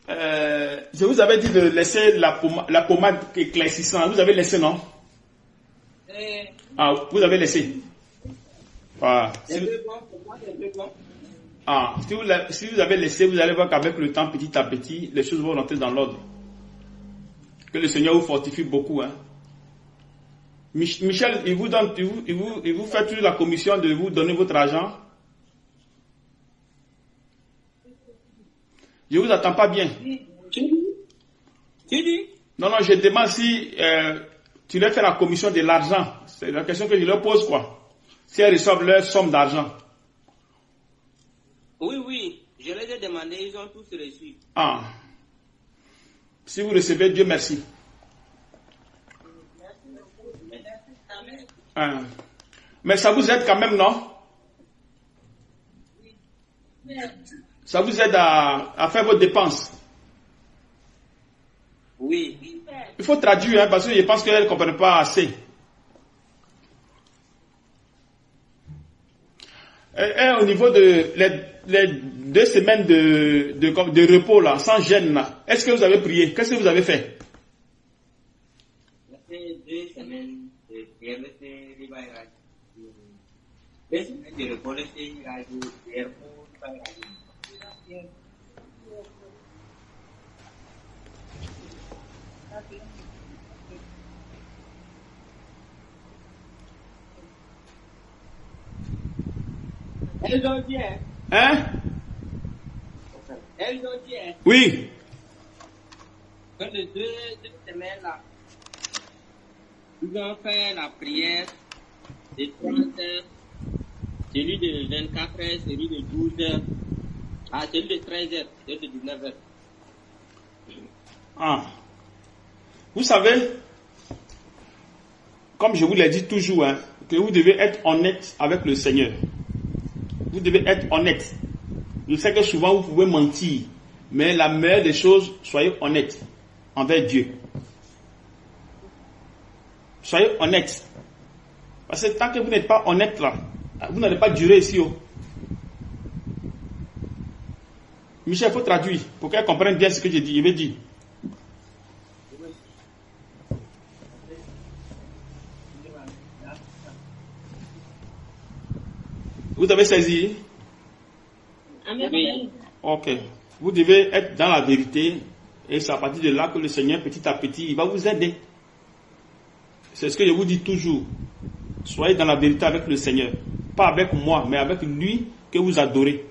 Je vous avais dit de laisser la pommade éclaircissante. Vous avez laissé, non? Ah, vous avez laissé. Voilà. Si vous avez laissé, vous allez voir qu'avec le temps, petit à petit, les choses vont rentrer dans l'ordre. Que le Seigneur vous fortifie beaucoup. Hein. Michel, il vous fait toujours la commission de vous donner votre argent. Je vous attends pas bien. Tu dis? Non, je demande si tu leur fais la commission de l'argent. C'est la question que je leur pose, quoi. Si elles reçoivent leur somme d'argent. Oui. Je les ai demandé, ils ont tous reçu. Ah. Si vous recevez, Dieu merci. Ah. Mais ça vous aide quand même, non? Ça vous aide à faire vos dépenses. Oui. Il faut traduire, hein, parce que je pense qu'elles ne comprennent pas assez. Et au niveau de les 2 semaines de repos, là, sans gêne, là, est-ce que vous avez prié? Qu'est-ce que vous avez fait? Fait 2 semaines de prière, 2 semaines de repos, Elles ont dit, hein? Elles ont dit, hein? Oui. Que les 2 semaines là, ils ont fait la prière de 30 heures, celui de 24 heures, celui de 12 heures, celui de 13 heures, celui de 19 heures. Ah. Vous savez, comme je vous l'ai dit toujours, hein, que vous devez être honnête avec le Seigneur. Vous devez être honnête. Je sais que souvent vous pouvez mentir, mais la meilleure des choses, soyez honnête envers Dieu. Soyez honnête. Parce que tant que vous n'êtes pas honnête là, vous n'allez pas durer ici. Oh. Michel, il faut traduire pour qu'elle comprenne bien ce que je dis. Je vais dire. Vous avez saisi? Oui. Ok. Vous devez être dans la vérité et c'est à partir de là que le Seigneur, petit à petit, il va vous aider. C'est ce que je vous dis toujours. Soyez dans la vérité avec le Seigneur. Pas avec moi, mais avec lui que vous adorez.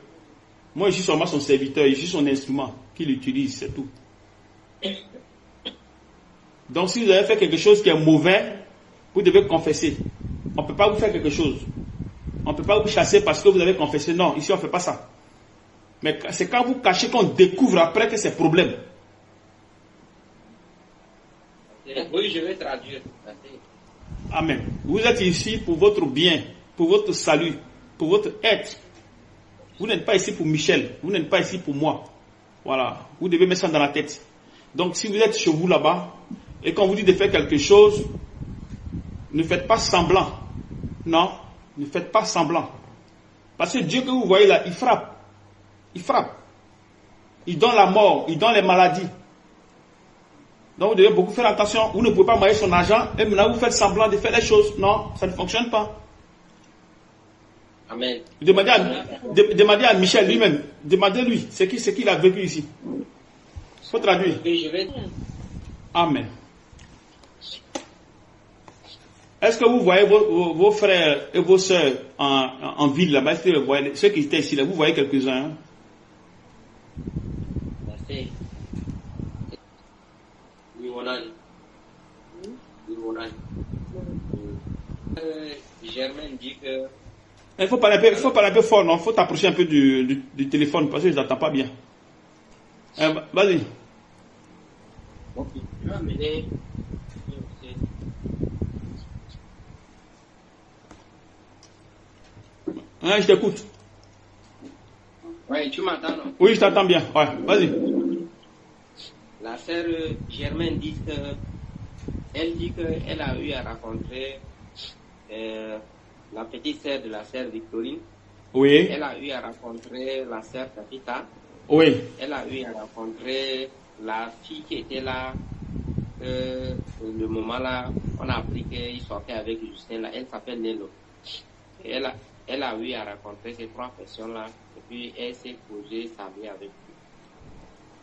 Moi, je suis seulement son serviteur, je suis son instrument qu'il utilise, c'est tout. Donc, si vous avez fait quelque chose qui est mauvais, vous devez confesser. On ne peut pas vous faire quelque chose. On ne peut pas vous chasser parce que vous avez confessé. Non, ici on ne fait pas ça. Mais c'est quand vous cachez qu'on découvre après que c'est problème. Oui, je vais traduire. Amen. Vous êtes ici pour votre bien, pour votre salut, pour votre être. Vous n'êtes pas ici pour Michel. Vous n'êtes pas ici pour moi. Voilà. Vous devez mettre ça dans la tête. Donc si vous êtes chez vous là-bas et qu'on vous dit de faire quelque chose, ne faites pas semblant. Non. Ne faites pas semblant. Parce que Dieu que vous voyez là, il frappe. Il frappe. Il donne la mort, il donne les maladies. Donc vous devez beaucoup faire attention. Vous ne pouvez pas mailler son argent et maintenant vous faites semblant de faire les choses. Non, ça ne fonctionne pas. Amen. Demandez à Michel lui-même. Demandez-lui ce qu'il a vécu ici. Il faut traduire. Oui, je vais. Amen. Est-ce que vous voyez vos frères et vos soeurs en ville là-bas? Est-ce que vous voyez ceux qui étaient ici là? Vous voyez quelques-uns? Hein? Merci. Germaine dit que. Il faut parler un peu fort, non? Il faut t'approcher un peu du téléphone parce que je n'entends pas bien. Vas-y. Ok. Tu vas mener. Hein, je t'écoute. Oui, tu m'entends, non? Oui, je t'entends bien. Ouais, vas-y. La sœur Germaine dit que. Elle dit qu'elle a eu à rencontrer la petite sœur de la sœur Victorine. Oui. Elle a eu à rencontrer la sœur Tafita. Oui. Elle a eu à rencontrer la fille qui était là. Le moment là, on a appris qu'il sortait avec Justin là. Elle s'appelle Nello. Et elle a eu à rencontrer ces 3 personnes-là. Et puis elle s'est posée sa vie avec lui.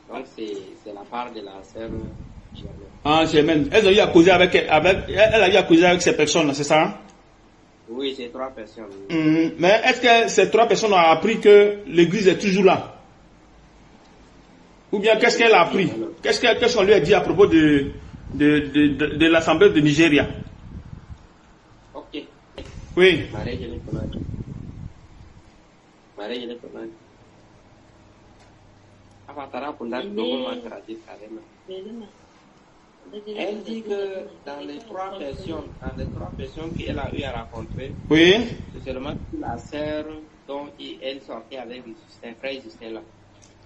Donc c'est la part de la sœur Germaine. Ah, Germaine. Elle a eu à causer elle a eu à causer avec ces personnes-là, c'est ça? Hein? Oui, c'est 3 personnes. Mais est-ce que ces 3 personnes ont appris que l'église est toujours là? Ou bien qu'est-ce qu'elle a appris? Qu'est-ce qu'on lui a dit à propos de l'Assemblée de Nigeria? Ok. Oui. Elle dit que dans les 3 personnes qu'elle a eu à rencontrer, oui, c'est seulement la sœur dont elle sortait avec Justin, frère Justin là.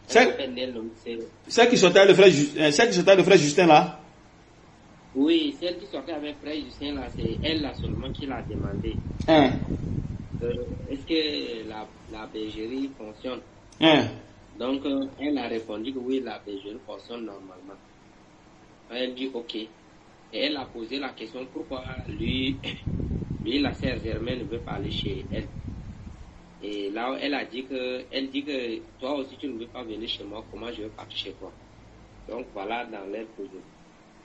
Celle qui sortait avec le frère Justin là? Oui, celle qui sortait avec frère Justin là, c'est elle là seulement qui l'a demandé. Est-ce que la bergerie fonctionne? Donc elle a répondu que oui, la bergerie fonctionne normalement. Elle dit ok. Et elle a posé la question pourquoi lui la sœur Germaine ne veut pas aller chez elle. Et là, elle dit que toi aussi tu ne veux pas venir chez moi, comment je veux partir chez toi? Donc voilà dans leur projet.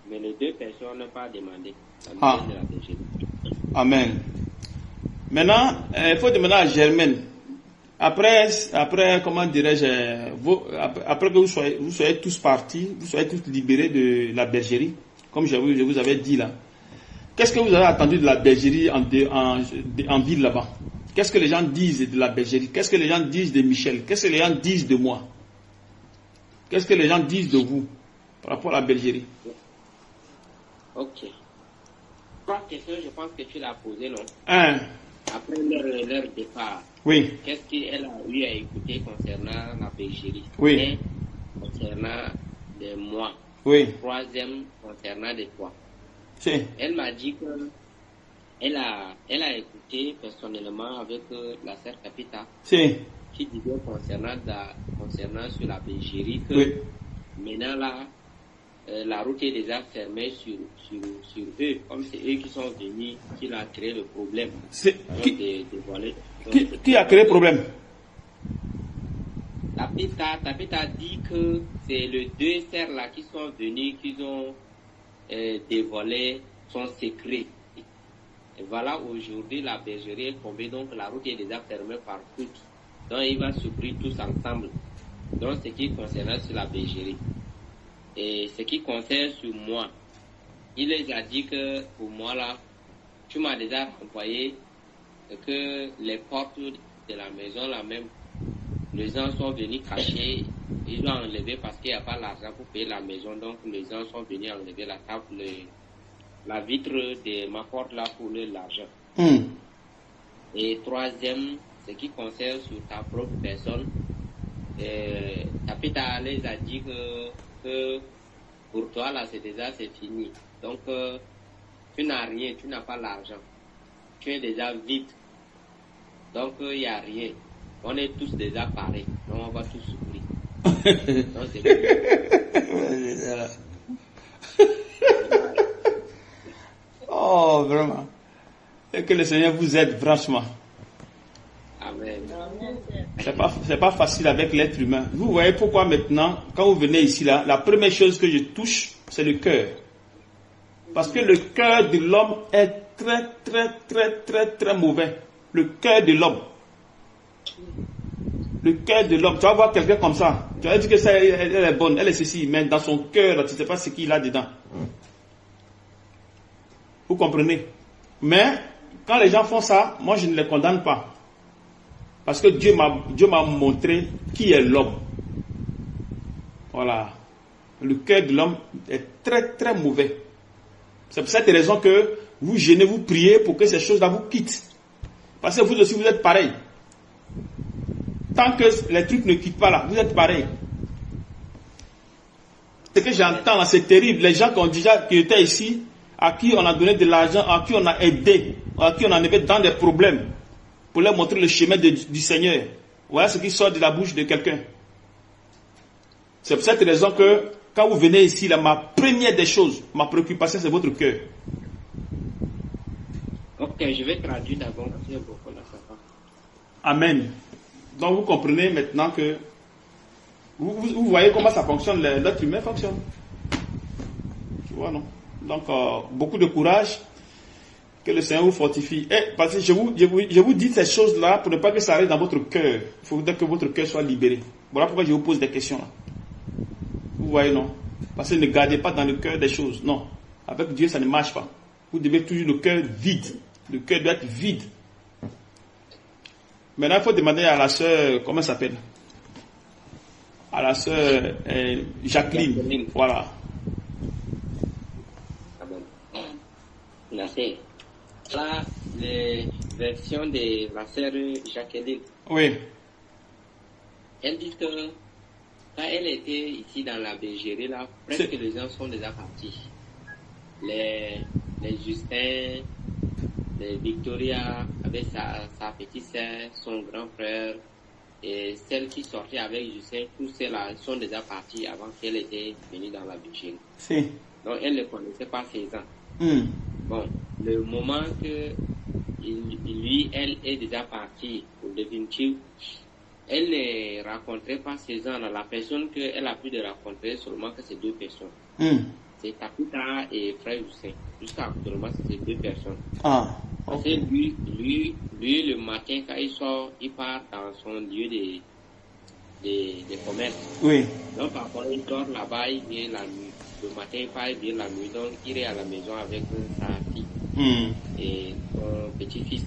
Mais les 2 personnes n'ont pas demandé la de la bergerie. Amen. Maintenant, il faut demander à Germaine. Après, comment dirais-je, après que vous soyez tous partis, vous soyez tous libérés de la bergerie, comme je vous avais dit là. Qu'est-ce que vous avez attendu de la bergerie en ville là-bas? Qu'est-ce que les gens disent de la bergerie? Qu'est-ce que les gens disent de Michel? Qu'est-ce que les gens disent de moi? Qu'est-ce que les gens disent de vous par rapport à la bergerie? Ok. 3 questions, je pense que tu l'as posées, non? Après leur départ. Oui. Qu'est-ce qu'elle a eu à écouter concernant la bergerie? Oui. Et concernant les mois. Oui. 3e, concernant les toits. Si. Elle m'a dit que elle a écouté personnellement avec la sœur Capita. Si. Qui disait concernant sur la bergerie que oui. Maintenant là, la route est déjà fermée sur eux, comme c'est eux qui sont venus, qui a créé le problème. Qui a créé le problème? Tapita dit que c'est les 2 sœurs là qui sont venus, qui ont dévoilé son secret. Et voilà, aujourd'hui la bergerie est tombée, donc la route est déjà fermée par toutes. Donc il va s'ouvrir tous ensemble. Donc ce qui concerne sur la bergerie. Et ce qui concerne sur moi, il les a dit que pour moi là, tu m'as déjà envoyé que les portes de la maison là même, les gens sont venus cacher, ils ont enlevé parce qu'il n'y a pas l'argent pour payer la maison, donc les gens sont venus enlever la table, la vitre de ma porte là pour l'argent. Et 3e, ce qui concerne sur ta propre personne, Tapita les a dit que pour toi là c'est fini. Donc tu n'as rien, tu n'as pas l'argent. Tu es déjà vide. Donc il n'y a rien. On est tous déjà pareils. Donc on va tous souffrir. Donc c'est oh vraiment. Et que le Seigneur vous aide franchement. Amen. C'est pas facile avec l'être humain. Vous voyez pourquoi maintenant, quand vous venez ici là, la première chose que je touche, c'est le cœur. Parce que le cœur de l'homme est très mauvais. Le cœur de l'homme. Le cœur de l'homme. Tu vas voir quelqu'un comme ça. Tu vas dire que ça, elle est bonne, elle est ceci, mais dans son cœur, tu ne sais pas ce qu'il a dedans. Vous comprenez? Mais quand les gens font ça, moi je ne les condamne pas. Parce que Dieu m'a montré qui est l'homme. Voilà. Le cœur de l'homme est très mauvais. C'est pour cette raison que vous gênez, vous priez pour que ces choses-là vous quittent. Parce que vous aussi, vous êtes pareil. Tant que les trucs ne quittent pas là, vous êtes pareil. Ce que j'entends là, c'est terrible. Les gens qui étaient ici, à qui on a donné de l'argent, à qui on a aidé, à qui on a mis dans des problèmes, pour leur montrer le chemin du Seigneur. Voilà ce qui sort de la bouche de quelqu'un. C'est pour cette raison que quand vous venez ici, là, ma première des choses, ma préoccupation, c'est votre cœur. Ok, je vais traduire d'abord. Amen. Donc vous comprenez maintenant que vous voyez comment ça fonctionne, l'être humain fonctionne. Tu vois, non? Donc beaucoup de courage, que le Seigneur vous fortifie. Parce que je vous dis ces choses-là pour ne pas que ça reste dans votre cœur. Il faut que votre cœur soit libéré. Voilà pourquoi je vous pose des questions là. Vous voyez, non? Parce que ne gardez pas dans le cœur des choses. Non. Avec Dieu, ça ne marche pas. Vous devez toujours le cœur vide. Le cœur doit être vide. Maintenant, il faut demander à la sœur, comment elle s'appelle? À la sœur Jacqueline. Voilà. Merci. Là, les versions de la sœur Jacqueline. Oui. Elle dit que quand elle était ici dans la bergerie, là, presque les gens sont déjà partis. Les Justin, les Victoria, avec sa petite sœur, son grand frère, et celles qui sortaient avec Justin, tous ceux-là sont déjà partis avant qu'elle était venue dans la bergerie. Si. Donc elle ne connaissait pas ses ans. Bon, le moment que elle est déjà partie pour définitive, elle ne rencontrait pas ces gens-là. La personne qu'elle a pu de rencontrer seulement que c'est deux personnes. C'est Tapita et Frère Justin. Jusqu'à actuellement, c'est ces deux personnes. Parce que lui, le matin, quand il sort, il part dans son lieu de commerce. Oui. Donc, parfois, il dort là-bas, il vient la nuit. Le matin, il part, il vient la nuit. Donc, il est à la maison avec sa fille et son petit-fils.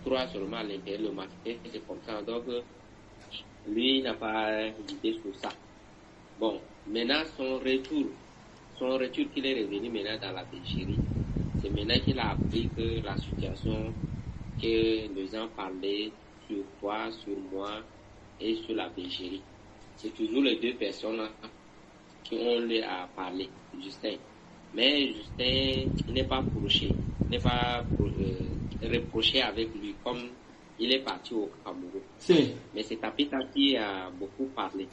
Trois seulement à l'intérieur le matin, c'est comme ça. Donc, lui, il n'a pas idée sur ça. Bon, maintenant, son retour qu'il est revenu maintenant dans la bergerie, c'est maintenant qu'il a appris que la situation que les gens parlaient sur toi, sur moi et sur la bergerie. C'est toujours les deux personnes qui ont lui à parler, Justin. Mais Justin n'est pas reproché avec lui comme il est parti au Cameroun. Si. Mais c'est Tapita qui a beaucoup parlé.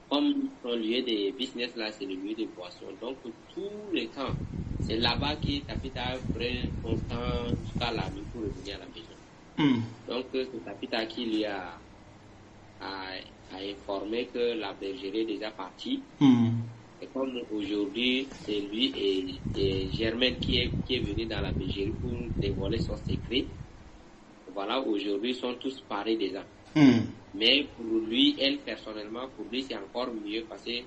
Comme son lieu de business là, c'est le lieu de boisson. Donc tout le temps, c'est là-bas que Tapita prend son temps jusqu'à la nuit pour revenir à la maison. Donc c'est Tapita qui lui a informé que la bergerie est déjà partie. Et comme aujourd'hui, c'est lui et Germaine qui est venu dans la bergerie pour dévoiler son secret. Voilà, aujourd'hui, ils sont tous parés déjà. Mais pour lui, elle, personnellement, pour lui, c'est encore mieux parce que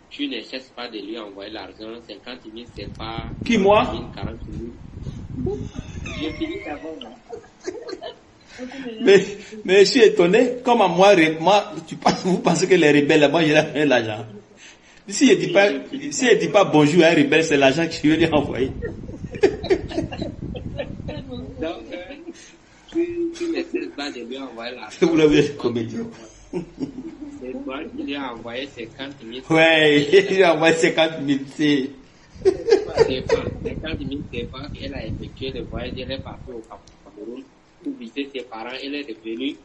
tu ne cesses pas de lui envoyer l'argent. 50 000, c'est pas... Qui, moi? 40 000. J'ai fini d'abord. Mais je suis étonné. Comme à moi, vous pensez que les rebelles, moi, je leur donne l'argent. Si elle dit pas bonjour à un rebelle, c'est l'argent que je vais lui envoyer. Donc, tu ne cesses pas de lui envoyer l'argent. Vous l'avez comédie. C'est toi qui lui as envoyé 50 000. Ouais, il lui a envoyé 50 000. C'est 50 000 CFA qu'elle a effectué le voyage. Elle est partie au Cameroun pour visiter ses parents. Elle est revenue.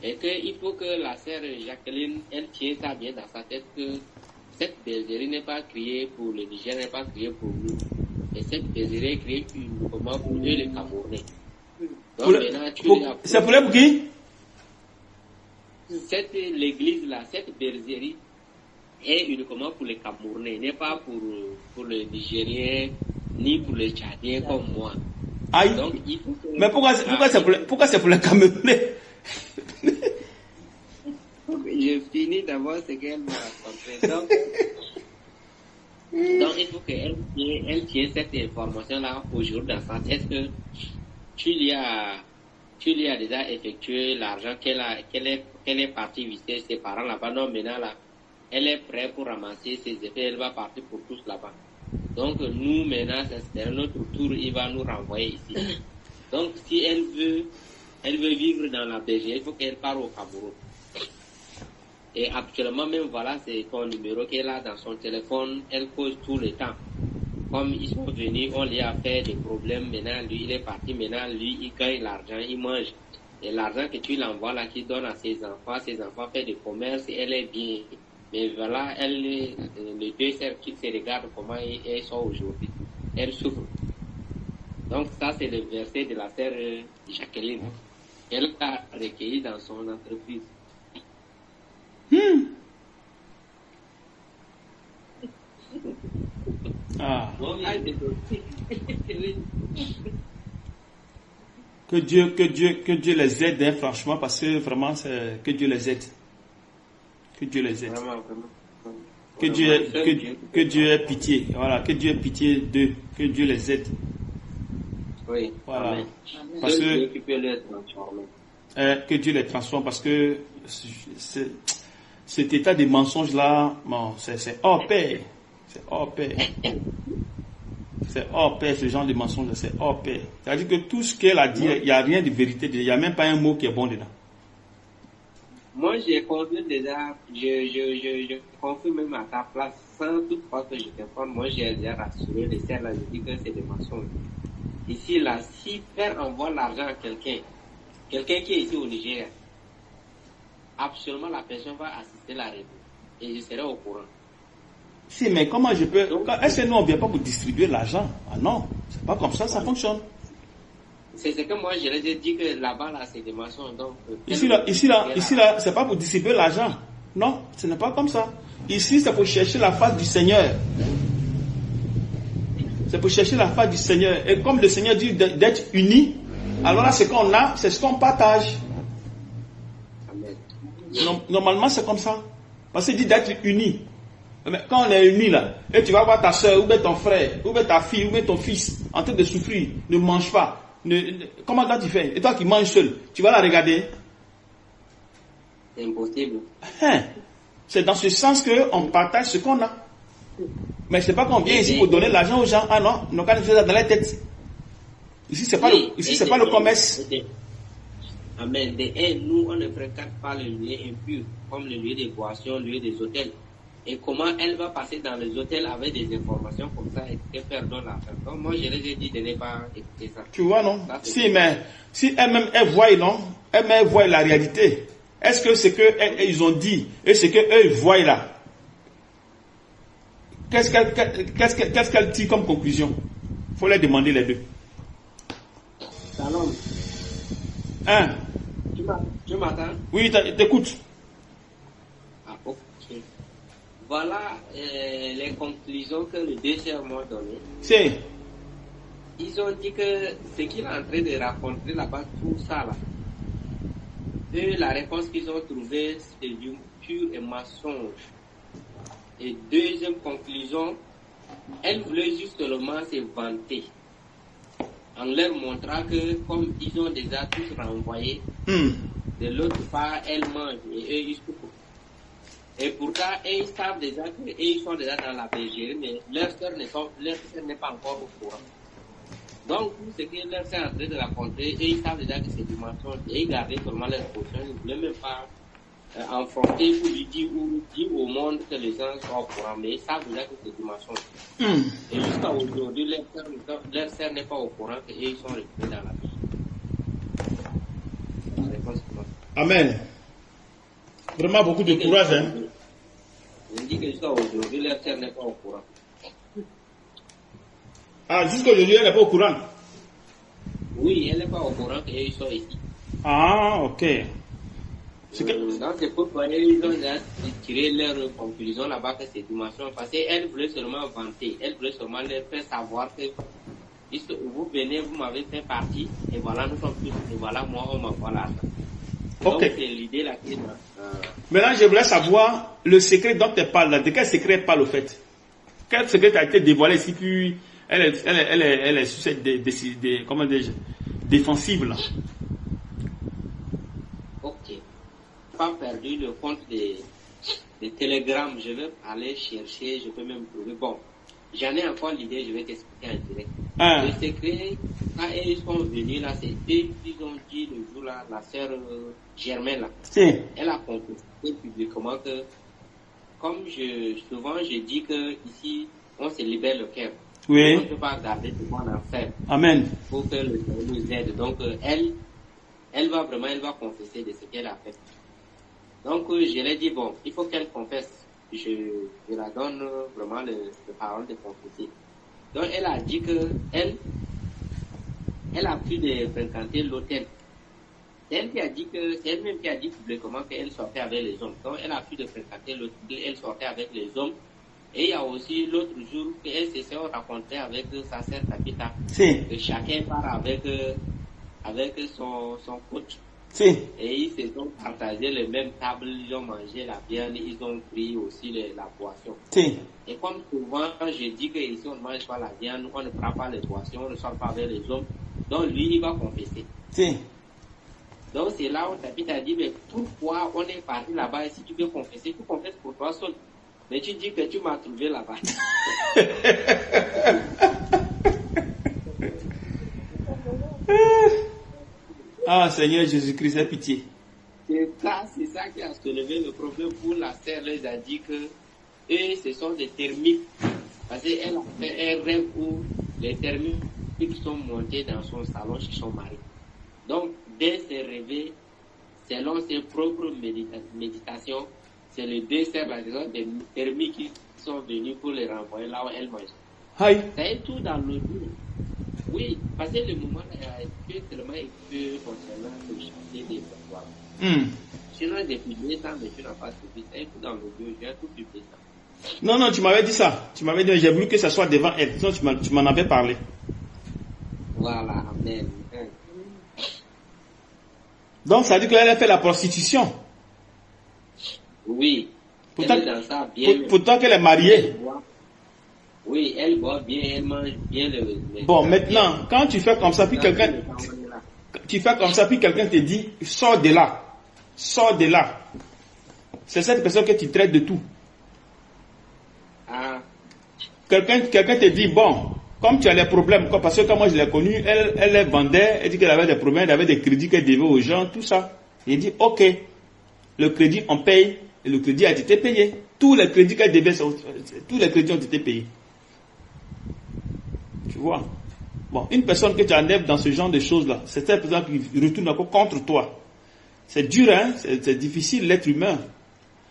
Et qu'il faut que la sœur Jacqueline, elle tient ça bien dans sa tête que cette bergerie n'est pas créée pour le Niger, n'est pas créée pour nous. Et cette bergerie est créée uniquement pour eux, les Camerounais. C'est pour pour qui? L'église-là, cette bergerie est uniquement pour les Camerounais, n'est pas pour les Nigériens, ni pour les Tchadiens comme moi. Aïe. Donc, mais pourquoi c'est pour les Camerounais? Je finis d'abord ce qu'elle m'a raconté. Donc, il faut qu'elle tienne cette information-là aujourd'hui dans sa tête que tu lui as déjà effectué l'argent qu'elle est partie visiter ses parents là-bas. Non, maintenant là, elle est prête pour ramasser ses effets. Elle va partir pour tous là-bas. Donc, nous, maintenant, c'est notre tour. Il va nous renvoyer ici. Donc, si elle veut vivre dans la bergerie, il faut qu'elle parte au Cameroun. Et actuellement, même voilà, c'est ton numéro qu'elle a dans son téléphone. Elle cause tout le temps. Comme ils sont venus, on lui a fait des problèmes. Maintenant, lui, il est parti. Maintenant, lui, il gagne l'argent, il mange. Et l'argent que tu l'envoies là, qu'il donne à ses enfants font des commerces et elle est bien. Mais voilà, les deux sœurs qui se regardent comment elles sont aujourd'hui. Elles souffrent. Donc ça, c'est le verset de la sœur Jacqueline. Elle a recueilli dans son entreprise. Ah. Bon, Que Dieu les aide, hein, franchement, parce que vraiment, c'est que Dieu les aide. Que Dieu les aide. vraiment. Que Dieu ait pitié. Voilà, que Dieu ait pitié d'eux. Que Dieu les aide. Oui. Voilà. Amen. Parce que, Dieu qui peut les transformer. que Dieu les transforme, parce que cet état de mensonge-là, bon, c'est hors pair. C'est hors pair. C'est hors pair, ce genre de mensonge, c'est hors pair. C'est-à-dire que tout ce qu'elle a dit, il n'y a rien de vérité, il n'y a même pas un mot qui est bon dedans. Moi, j'ai conduit déjà, je confie même à ta place, sans toutefois que je t'informe, moi j'ai déjà rassuré les sœurs là, je dis que c'est des mensonges. Ici, là, si Père envoie l'argent à quelqu'un qui est ici au Nigeria, absolument la personne va assister à la réunion et je serai au courant. Si, mais comment je peux... Est-ce que nous, on ne vient pas pour distribuer l'argent? Ah non, c'est pas comme ça fonctionne. C'est ce que moi, je leur ai dit que là-bas, là, c'est des mensonges. Donc, Ici, là, c'est pas pour distribuer l'argent. Non, ce n'est pas comme ça. Ici, c'est pour chercher la face du Seigneur. C'est pour chercher la face du Seigneur. Et comme le Seigneur dit d'être unis, alors là, ce qu'on a, c'est ce qu'on partage. Normalement, c'est comme ça. Parce qu'il dit d'être unis. Mais quand on est unis là, et tu vas voir ta soeur, ou bien ton frère, ou bien ta fille, ou bien ton fils, en train de souffrir, ne mange pas. Comment toi tu fais? Et toi qui manges seul, tu vas la regarder? C'est impossible. C'est dans ce sens qu'on partage ce qu'on a. Mais c'est pas qu'on vient ici pour donner l'argent aux gens. Ah non, nous avons fait ça dans la tête. Ici, c'est pas, pas le commerce. Amen. Nous, on ne fréquente pas le lieu impur, comme le lieu des boissons, le lieu des hôtels. Et comment elle va passer dans les hôtels avec des informations comme ça et que perdons l'argent. Donc moi, je les ai dit de ne pas écouter ça. Tu vois, non? Si elle-même, elle voit, non? Elle-même voit la réalité. Est-ce que ce qu'ils ont dit et ce qu'eux voient là, qu'est-ce qu'elle tire comme conclusion? Il faut leur demander les deux. Salom. Hein? Tu m'entends? Oui, t'écoute. Ah, ok. Voilà les conclusions que les deux sœurs m'ont données. C'est. Ils ont dit que ce qu'il est en train de raconter là-bas, tout ça là, et la réponse qu'ils ont trouvée, c'est du pur et mensonge. Et deuxième conclusion, elle voulait juste seulement se vanter en leur montrant que comme ils ont déjà tous renvoyé, de l'autre part, elle mange et eux ils souffrent. Et pourtant, ils savent déjà qu'ils sont déjà dans la bergerie, mais leur sœur n'est pas encore au courant. Donc, tout ce que leur sœur est en train de raconter, ils savent déjà que c'est du mensonge, et ils gardaient seulement leur position, ils ne voulaient même pas affronter ou lui dire au monde que les gens sont au courant, mais ils savent déjà que c'est du mensonge. Et jusqu'à aujourd'hui, leur sœur n'est pas au courant qu'ils sont retrouvés dans la bergerie. Amen. Vraiment beaucoup de courage, hein. Je dis que jusqu'à aujourd'hui, leur sœur n'est pas au courant. Ah, jusqu'à aujourd'hui, elle n'est pas au courant? Oui, elle n'est pas au courant qu'ils sont ici. Ah, ok. Donc, c'est pourquoi ils ont tiré leur conclusion là-bas que c'est du mensonge. Parce qu'elle voulait seulement vanter. Elle voulait seulement leur faire savoir que vous venez, vous m'avez fait partie, et voilà, nous sommes tous, et voilà, moi, on m'envoie l'argent. Donc, c'est l'idée là qui est Maintenant, je voulais savoir le secret dont elle parle là. De quel secret elle parle au fait? Quel secret a été dévoilé ici, puis elle est sur cette défensive là? Ok. Pas perdu le compte des télégrammes. Je vais aller chercher, je peux même trouver. Bon, j'en ai encore l'idée, je vais t'expliquer en direct. Le secret, quand ils sont venus là, c'est eux qui ont dit le jour là, la sœur Germaine là. Elle a compris publiquement que, comme souvent je dis que ici, on se libère le cœur. Oui. On ne peut pas garder tout le monde en enfer. Amen. Pour que le Seigneur nous aide. Donc, elle va confesser de ce qu'elle a fait. Donc, je lui ai dit, bon, il faut qu'elle confesse. je la donne vraiment le parole de confesser. Donc, elle a dit que elle a plus de fréquenter l'hôtel. C'est elle qui a dit que, c'est elle-même qui a dit publiquement qu'elle sortait avec les hommes. Donc, elle a plus de fréquenter l'hôtel, elle sortait avec les hommes. Et il y a aussi l'autre jour qu'elle se sont rencontrée avec sa sœur Tapita. Si. Que chacun part avec son coach. Si. Et ils se sont partagés les mêmes tables, ils ont mangé la viande, ils ont pris aussi la boisson. Si. Et comme souvent, je dis que ici on ne mange pas la viande, on ne prend pas les boissons, on ne sort pas avec les hommes. Donc lui, il va confesser. Si. Donc c'est là où Tapita a dit, mais pourquoi on est parti là-bas et si tu veux confesser, tu confesses pour toi seul. Mais tu dis que tu m'as trouvé là-bas. Ah Seigneur Jésus-Christ, aie pitié. C'est ça qui a soulevé le problème pour la sœur. Elle a dit que eux, ce sont des thermiques. Parce qu'elle a fait un rêve où les thermiques sont montés dans son salon chez son mari. Donc, dès ses réveils, selon ses propres méditations, c'est les deux sœurs, la raison des thermiques qui sont venus pour les renvoyer là où elle mange. Aïe. C'est tout dans le dos. Oui, parce que le moment a été tellement écrit concernant le chantier des pouvoirs. Sinon, j'ai publié ça, mais tu n'as pas suivi. C'est tout dans le dos, j'ai tout publié ça. Non, non, tu m'avais dit ça. Tu m'avais dit, j'ai voulu que ça soit devant elle. Sinon, tu m'en avais parlé. Voilà, amen. Donc, ça veut dire qu'elle a fait la prostitution. Oui. Pourtant, elle est dans ça bien. Pourtant qu'elle est mariée. Oui, elle boit bien, elle mange bien Bon, maintenant, quand tu fais comme ça, puis quelqu'un... Tu fais comme ça, puis quelqu'un te dit, sors de là. Sors de là. C'est cette personne que tu traites de tout. Ah. Quelqu'un te dit, bon, comme tu as les problèmes, parce que quand moi je l'ai connue, elle vendait, elle dit qu'elle avait des problèmes, elle avait des crédits qu'elle devait aux gens, tout ça. Il dit, ok, le crédit on paye, et le crédit a été payé. Tous les crédits qu'elle devait, tous les crédits ont été payés. Tu vois? Bon, une personne que tu enlèves dans ce genre de choses-là, c'est cette personne qui retourne encore contre toi. C'est dur, hein? C'est difficile, l'être humain.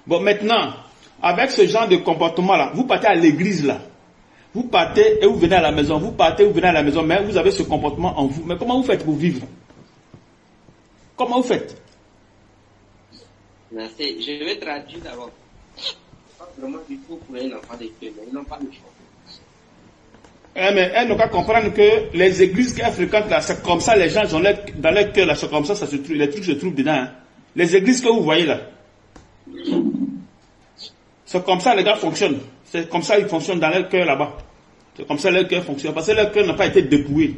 Bon, maintenant, avec ce genre de comportement-là, vous partez à l'église, là. Vous partez et vous venez à la maison. Vous partez et vous venez à la maison, mais vous avez ce comportement en vous. Mais comment vous faites pour vivre? Comment vous faites? Merci. Je vais traduire d'abord. Pas vraiment du tout pour un enfant de Dieu, mais ils n'ont pas le choix. Mais elle n'a qu'à comprendre que les églises qu'elle fréquente là, c'est comme ça, les gens ont dans leur cœur là, c'est comme ça se trouve, les trucs se trouvent dedans. Hein. Les églises que vous voyez là, c'est comme ça les gars fonctionnent. C'est comme ça ils fonctionnent dans leur cœur là-bas. C'est comme ça leur cœur fonctionne. Parce que leur cœur n'a pas été dépouillé.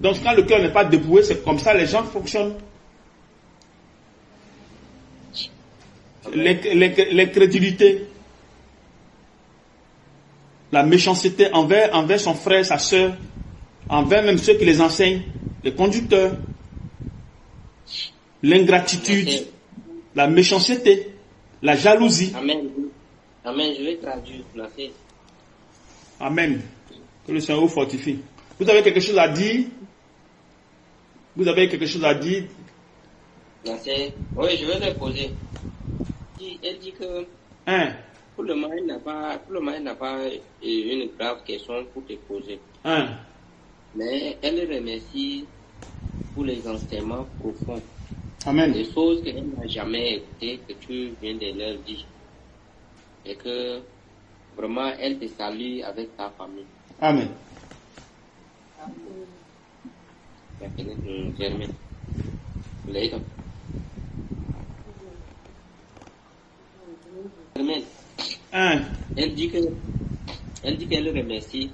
Donc quand le cœur n'est pas dépouillé, c'est comme ça les gens fonctionnent. L'incrédulité, la méchanceté envers son frère, sa soeur, envers même ceux qui les enseignent, les conducteurs, l'ingratitude, la méchanceté, la jalousie. Amen. Amen. Je vais traduire. Merci. Amen. Que le Seigneur vous fortifie. Vous avez quelque chose à dire? Vous avez quelque chose à dire? Merci. Oui, je vais le poser. Elle dit que pour le moment, elle n'a pas une grave question pour te poser. Mais elle remercie pour les enseignements profonds. Amen. Des choses qu'elle n'a jamais écoutées, que tu viens de leur dire. Et que vraiment, elle te salue avec ta famille. Amen. Germaine. Later. Elle dit qu'elle remercie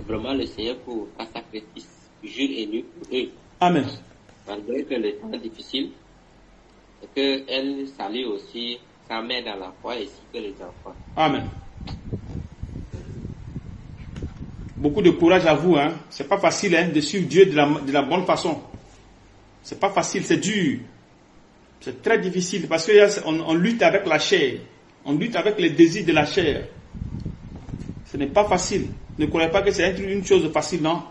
vraiment le Seigneur pour un sacrifice jour et nuit pour eux. Amen. Malgré que le temps est difficile, et qu'elle salue aussi sa mère dans la foi ainsi que les enfants. Amen. Beaucoup de courage à vous, hein. C'est pas facile, hein, de suivre Dieu de la bonne façon. C'est pas facile, c'est dur. C'est très difficile parce qu'on lutte avec la chair. On lutte avec les désirs de la chair. Ce n'est pas facile. Ne croyez pas que c'est une chose facile, non.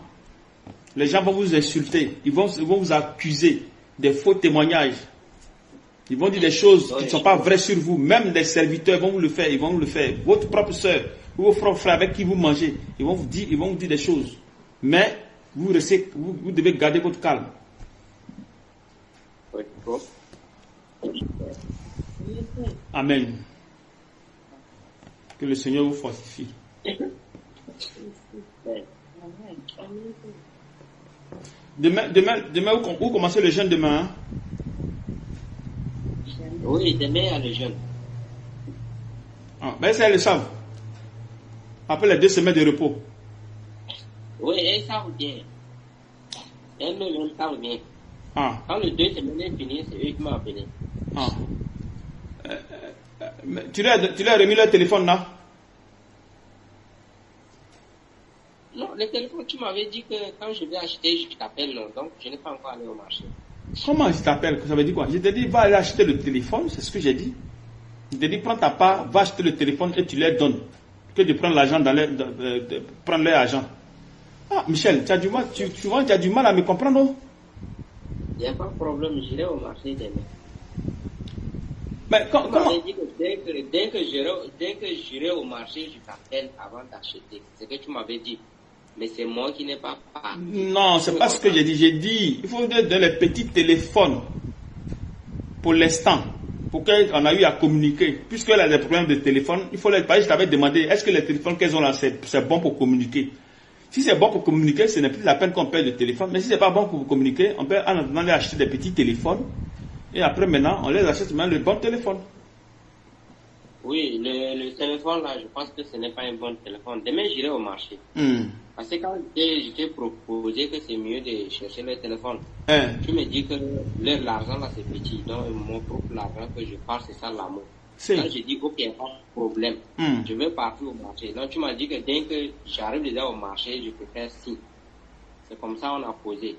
Les gens vont vous insulter. Ils vont vous accuser des faux témoignages. Ils vont dire des choses qui ne sont pas vraies sur vous. Même des serviteurs vont vous le faire. Ils vont vous le faire. Votre propre soeur, ou vos frères avec qui vous mangez, ils vont vous dire des choses. Mais vous devez garder votre calme. Amen. Que le Seigneur vous fortifie. Demain, vous commencez le jeûne demain, hein? Oui, demain, il y a le jeûne. Ah, ben ça, elles le savent. Après les 2 semaines de repos. Oui, elles savent bien. Elles me savent bien. Ah. Quand les 2 semaines est fini, c'est eux qui m'ont appelé. Ah. Tu leur as remis leur téléphone là? Non, le téléphone, tu m'avais dit que quand je vais acheter, je t'appelle, non. Donc, je n'ai pas encore allé au marché. Comment je t'appelle? Ça veut dire quoi? Je t'ai dit, va aller acheter le téléphone, c'est ce que j'ai dit. Je t'ai dit, prends ta part, va acheter le téléphone et tu leur donnes. Que de prendre l'argent prendre leur argent. Ah, Michel, tu as du mal à me comprendre, non? Il n'y a pas de problème, j'irai au marché demain. Mais comment? Tu m'avais dit que dès que j'irai au marché, je t'appelle avant d'acheter. C'est ce que tu m'avais dit. Mais c'est moi qui n'ai pas parti. Non, c'est pas ce que j'ai dit. J'ai dit, il faut donner les petits téléphones pour l'instant, pour qu'on a eu à communiquer. Puisqu'elle a des problèmes de téléphone, il faut les parler. Je t'avais demandé, est-ce que les téléphones qu'elles ont là, c'est bon pour communiquer? Si c'est bon pour communiquer, ce n'est plus la peine qu'on paye de téléphone. Mais si c'est pas bon pour communiquer, on peut en attendant les acheter des petits téléphones. Et après maintenant, on les achète même le bon téléphone. Oui, le téléphone là, je pense que ce n'est pas un bon téléphone. Demain, j'irai au marché. Parce que quand je t'ai proposé que c'est mieux de chercher le téléphone, tu me dis que l'argent là c'est petit. Donc mon propre argent que je parle, c'est ça l'amour. Quand je dis ok, pas de problème, je vais partir au marché. Donc tu m'as dit que dès que j'arrive déjà au marché, je peux faire signe. C'est comme ça on a posé.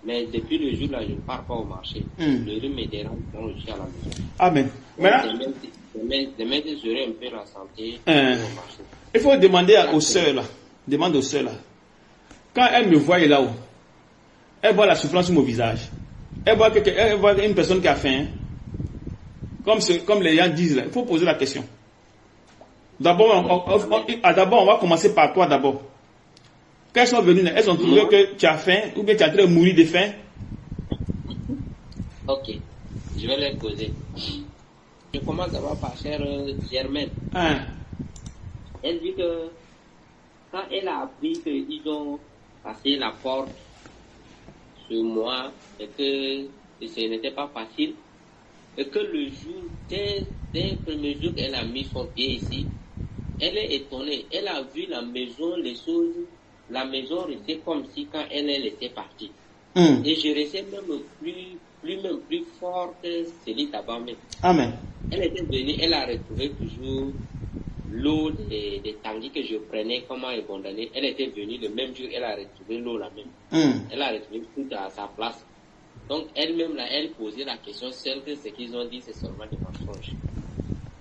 Mais depuis le jour là, je ne pars pas au marché. Le rhume me dérange, donc je suis à la maison. Amen. Demain, j'aurai un peu la santé. Il faut demander aux sœurs là. Demande aux sœurs là. Quand elles me voient là-haut, elles voient la souffrance sur mon visage. Elles voient une personne qui a faim. Comme les gens disent là, il faut poser la question. D'abord, on va commencer par toi d'abord. Quand elles sont venues, elles ont trouvé que tu as faim ou bien tu es en train de mourir de faim. Ok, je vais les poser. Je commence d'abord par chère Germaine. Elle dit que quand elle a appris qu'ils ont passé la porte sur moi et que ce n'était pas facile, et que le jour, dès le premier jour qu'elle a mis son pied ici, elle est étonnée. Elle a vu la maison, les choses, la maison restait comme si quand elle était partie. Et je restais même plus fort que celui d'avant même. Amen. Elle était venue, elle a retrouvé toujours l'eau des tanguis que je prenais, comment abandonner. Elle était venue le même jour, elle a retrouvé l'eau là même. Elle a retrouvé tout à sa place. Donc elle-même là, elle posait la question, celle que ce qu'ils ont dit, c'est seulement des mensonges.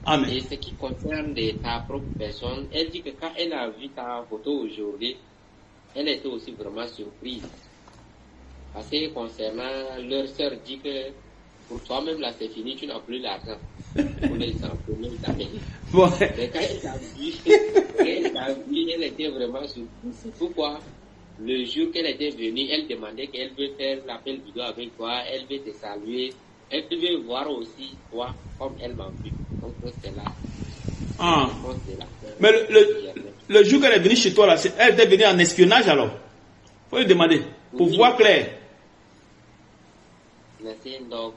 Amen. Et ce qui concerne ta propre personne, elle dit que quand elle a vu ta photo aujourd'hui, elle était aussi vraiment surprise. Parce que concernant leur sœur dit que pour toi-même là c'est fini, tu n'as plus l'argent. Pour les enfants, bon. Mais quand elle t'a vu, elle était vraiment surprise. C'est pourquoi le jour qu'elle était venue, elle demandait qu'elle veut faire l'appel vidéo avec toi, elle veut te saluer, elle veut voir aussi toi comme elle m'a vu. Donc c'est là. Mais le jour qu'elle est venue chez toi là, elle était venue en espionnage alors. Faut lui demander pour voir clair. Donc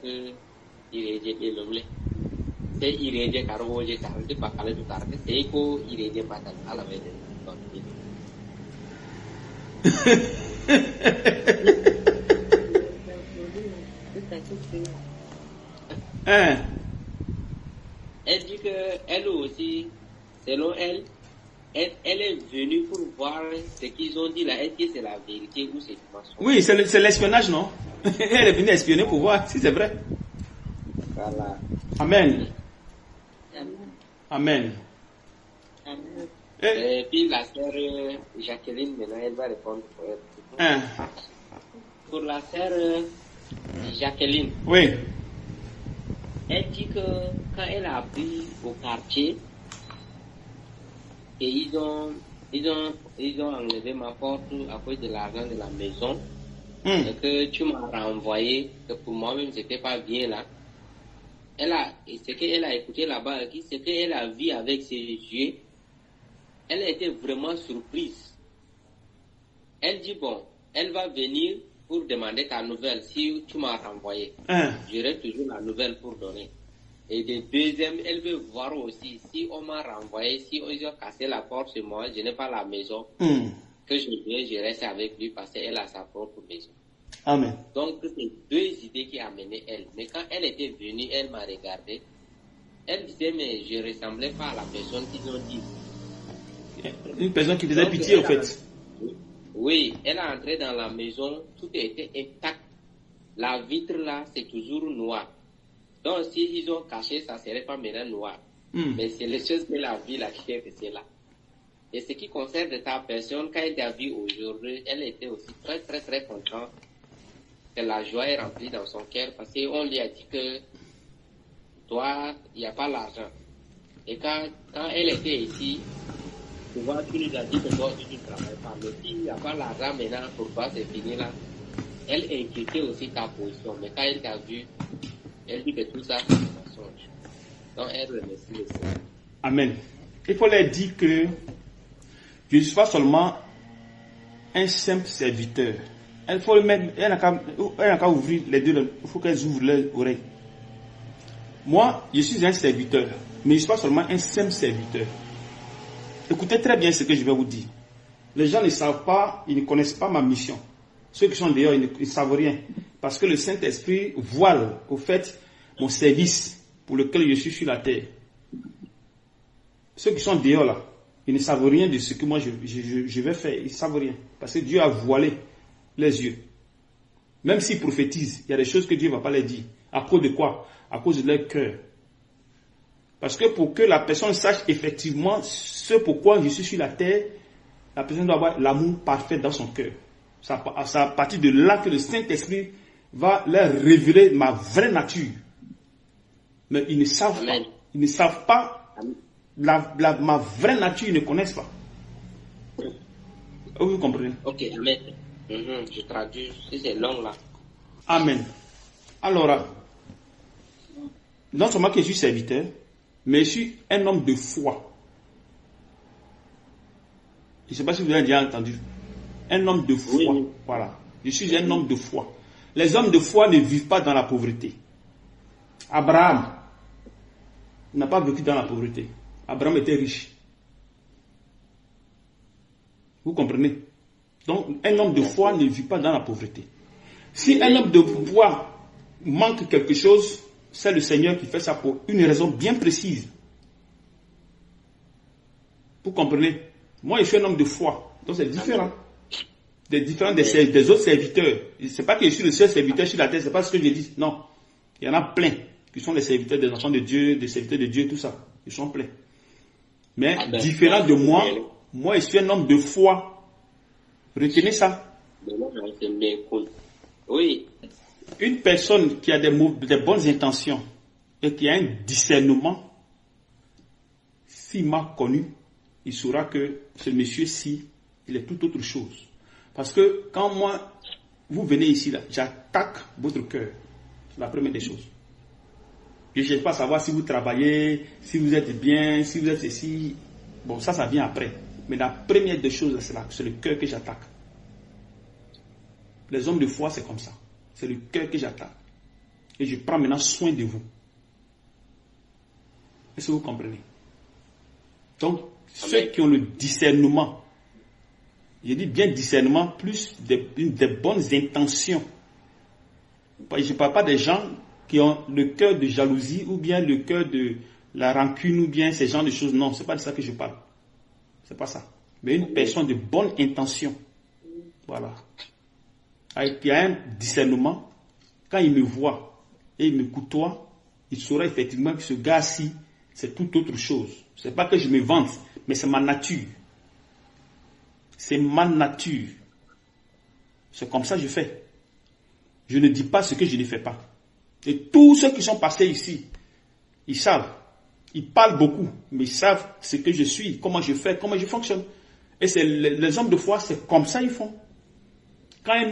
il est c'est irrédié car on j'ai tarde pas aller tout tard c'est ko irrédié pas à la veille Elle dit que elle aussi, selon elle est venue pour voir ce qu'ils ont dit là. Est-ce que c'est la vérité ou c'est du mensonge? Oui, c'est l'espionnage, non? Elle est venue espionner pour voir si c'est vrai. Voilà. Amen. Amen. Et puis la sœur Jacqueline, maintenant, elle va répondre pour elle. Pour la sœur Jacqueline. Oui. Elle dit que quand elle a appris au quartier, et ils ont enlevé ma porte à cause de l'argent de la maison, et que tu m'as renvoyé, que pour moi-même c'était pas bien là. Et ce qu'elle a écouté là-bas, ce qu'elle a vu avec ses yeux, elle a été vraiment surprise. Elle dit bon, elle va venir pour demander ta nouvelle si tu m'as renvoyé. J'aurai toujours la nouvelle pour donner. Et de deuxième, elle veut voir aussi si on m'a renvoyé, si ils ont cassé la porte chez moi, je n'ai pas la maison, que je reste avec lui parce qu'elle a sa propre maison. Amen. Donc, c'est deux idées qui amenaient elle. Mais quand elle était venue, elle m'a regardé. Elle disait, mais je ne ressemblais pas à la personne qu'ils ont dit. Une personne qui faisait pitié, en fait. Oui, elle est entrée dans la maison, tout était intact. La vitre là, c'est toujours noir. Donc, s'ils ont caché, ça ne serait pas maintenant noir. Mais c'est les choses qu'elle a vues là qui fait que c'est là. Et ce qui concerne ta personne, quand elle t'a vu aujourd'hui, elle était aussi très, très, très contente. Que la joie est remplie dans son cœur parce qu'on lui a dit que toi, il n'y a pas l'argent. Et quand elle était ici, tu vois, tu nous as dit que toi, tu ne travailles pas. Mais s'il n'y a pas l'argent maintenant, pourquoi c'est fini là? Elle inquiétait aussi ta position. Mais quand elle t'a vu, elle dit que tout ça, c'est un mensonge. Donc, elle remercie le Seigneur. Amen. Il faut leur dire que je ne suis pas seulement un simple serviteur. Elle faut même, elle n'a qu'à ouvrir les deux, il faut qu'elles ouvrent leurs oreilles. Moi, je suis un serviteur, mais je ne suis pas seulement un simple serviteur. Écoutez très bien ce que je vais vous dire. Les gens ne savent pas, ils ne connaissent pas ma mission. Ceux qui sont dehors, ils ne savent rien. Parce que le Saint-Esprit voile au fait mon service pour lequel je suis sur la terre. Ceux qui sont dehors là, ils ne savent rien de ce que moi je vais faire. Ils ne savent rien. Parce que Dieu a voilé les yeux. Même s'ils prophétisent, il y a des choses que Dieu ne va pas les dire. À cause de quoi? À cause de leur cœur. Parce que pour que la personne sache effectivement ce pourquoi je suis sur la terre, la personne doit avoir l'amour parfait dans son cœur. C'est à partir de là que le Saint-Esprit va leur révéler ma vraie nature. Mais ils ne savent pas. Ils ne savent pas ma vraie nature, ils ne connaissent pas. Vous comprenez? Ok, amen. Je traduis, si c'est long là. Amen. Alors, non seulement que je suis serviteur, mais je suis un homme de foi. Je ne sais pas si vous avez déjà entendu. Un homme de foi. Oui. Voilà. Je suis un homme de foi. Les hommes de foi ne vivent pas dans la pauvreté. Abraham n'a pas vécu dans la pauvreté. Abraham était riche. Vous comprenez? Donc, un homme de foi ne vit pas dans la pauvreté. Si un homme de foi manque quelque chose, c'est le Seigneur qui fait ça pour une raison bien précise. Vous comprenez? Moi, je suis un homme de foi. Donc, c'est différent. Des autres serviteurs. Ce n'est pas que je suis le seul serviteur sur la terre, ce n'est pas ce que je dis. Non. Il y en a plein qui sont les serviteurs des enfants de Dieu, des serviteurs de Dieu, tout ça. Ils sont pleins. Mais différent de moi, moi, je suis un homme de foi. Retenez ça. Oui. Une personne qui a des bonnes intentions et qui a un discernement, s'il m'a connu, il saura que ce monsieur-ci, il est tout autre chose. Parce que quand moi, vous venez ici, là, j'attaque votre cœur. C'est la première des choses. Je ne cherche pas à savoir si vous travaillez, si vous êtes bien, si vous êtes ceci. Bon, ça vient après. Mais la première des choses, c'est le cœur que j'attaque. Les hommes de foi, c'est comme ça. C'est le cœur que j'attaque. Et je prends maintenant soin de vous. Est-ce que vous comprenez? Donc, ceux qui ont le discernement, je dis bien discernement, plus des bonnes intentions. Je ne parle pas des gens qui ont le cœur de jalousie ou bien le cœur de la rancune ou bien ces genres de choses. Non, ce n'est pas de ça que je parle. Ce n'est pas ça. Mais une personne de bonne intention. Voilà. Qui a un discernement, quand il me voit et il me côtoie, il saura effectivement que ce gars-ci, c'est tout autre chose. Ce n'est pas que je me vante, mais c'est ma nature. C'est ma nature. C'est comme ça que je fais. Je ne dis pas ce que je ne fais pas. Et tous ceux qui sont passés ici, Ils savent. Ils parlent beaucoup, mais ils savent ce que je suis, comment je fais, comment je fonctionne. Et c'est les hommes de foi, c'est comme ça ils font. Quand un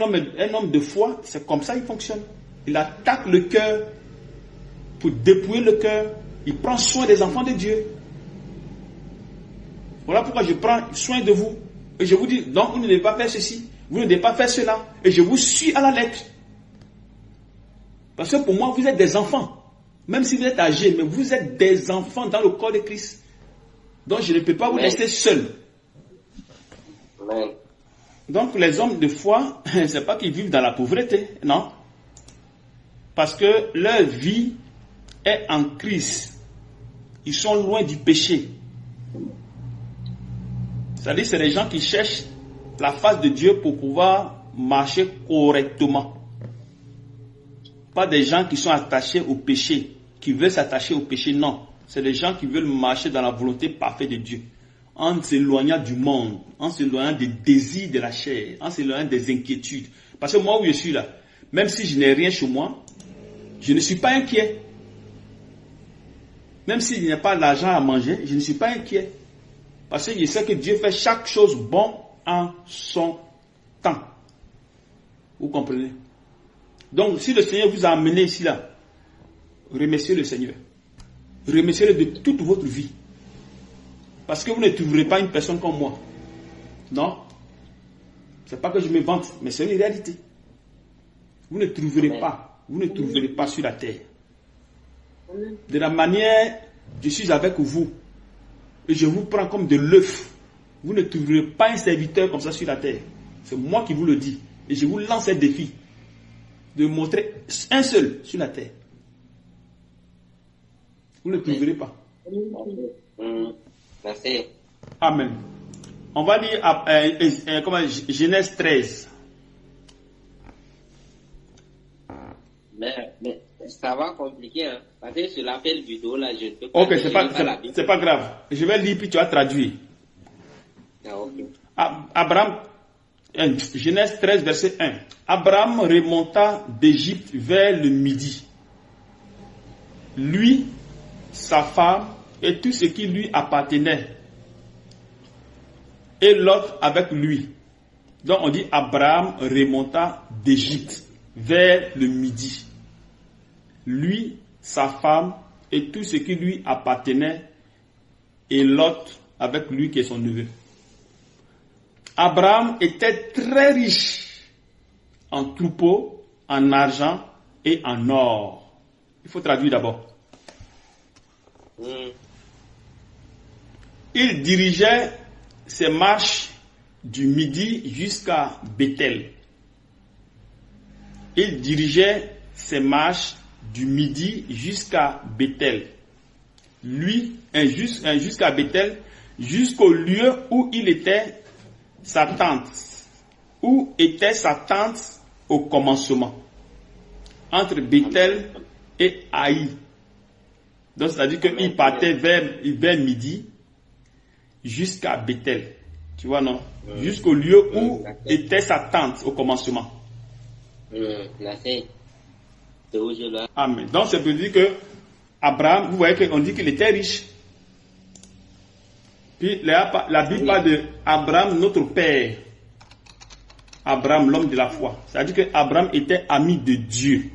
homme de foi, c'est comme ça il fonctionne. Il attaque le cœur pour dépouiller le cœur. Il prend soin des enfants de Dieu. Voilà pourquoi je prends soin de vous. Et je vous dis, donc vous ne devez pas faire ceci, vous ne devez pas faire cela. Et je vous suis à la lettre. Parce que pour moi, vous êtes des enfants. Même si vous êtes âgés, mais vous êtes des enfants dans le corps de Christ. Donc je ne peux pas vous laisser seul. Amen. Donc les hommes de foi, c'est pas qu'ils vivent dans la pauvreté, non. Parce que leur vie est en Christ. Ils sont loin du péché. C'est-à-dire c'est les gens qui cherchent la face de Dieu pour pouvoir marcher correctement. Pas des gens qui sont attachés au péché, qui veulent s'attacher au péché, non. C'est des gens qui veulent marcher dans la volonté parfaite de Dieu. En s'éloignant du monde, en s'éloignant des désirs de la chair, en s'éloignant des inquiétudes. Parce que moi où je suis là, même si je n'ai rien chez moi, je ne suis pas inquiet. Même s'il n'y a pas d'argent à manger, je ne suis pas inquiet. Parce que je sais que Dieu fait chaque chose bon en son temps. Vous comprenez? Donc, si le Seigneur vous a amené ici, là, remerciez le Seigneur. Remerciez-le de toute votre vie. Parce que vous ne trouverez pas une personne comme moi. Non. C'est pas que je me vante, mais c'est une réalité. Vous ne trouverez pas. Vous ne trouverez pas sur la terre. De la manière, je suis avec vous. Et je vous prends comme de l'œuf. Vous ne trouverez pas un serviteur comme ça sur la terre. C'est moi qui vous le dis. Et je vous lance un défi. De montrer un seul sur la terre. Vous ne trouverez pas. Merci. Amen. On va lire Genèse 13. Mais ça va compliquer, hein? Parce que sur l'appel vidéo, là, je ne peux pas. Ok, c'est pas grave. Je vais lire puis tu vas traduire. Ah, ok. Abraham, Genèse 13, verset 1. Abraham remonta d'Égypte vers le midi. Lui, sa femme et tout ce qui lui appartenait. Et l'autre avec lui. Donc on dit Abraham remonta d'Égypte vers le midi. Lui, sa femme et tout ce qui lui appartenait. Et l'autre avec lui qui est son neveu. Abraham était très riche en troupeaux, en argent et en or. Il faut traduire d'abord. Il dirigeait ses marches du midi jusqu'à Bethel. Il dirigeait ses marches du midi jusqu'à Bethel. Lui, jusqu'à Bethel, jusqu'au lieu où il était sa tente, où était sa tente au commencement, entre Bethel et Haï. Donc, c'est-à-dire qu'il partait vers midi jusqu'à Bethel. Tu vois, non? Jusqu'au lieu où était sa tente au commencement. Amen. Donc, ça veut dire que Abraham, vous voyez qu'on dit qu'il était riche. Puis, la Bible parle de Abraham, notre père. Abraham, l'homme de la foi. C'est-à-dire que Abraham était ami de Dieu.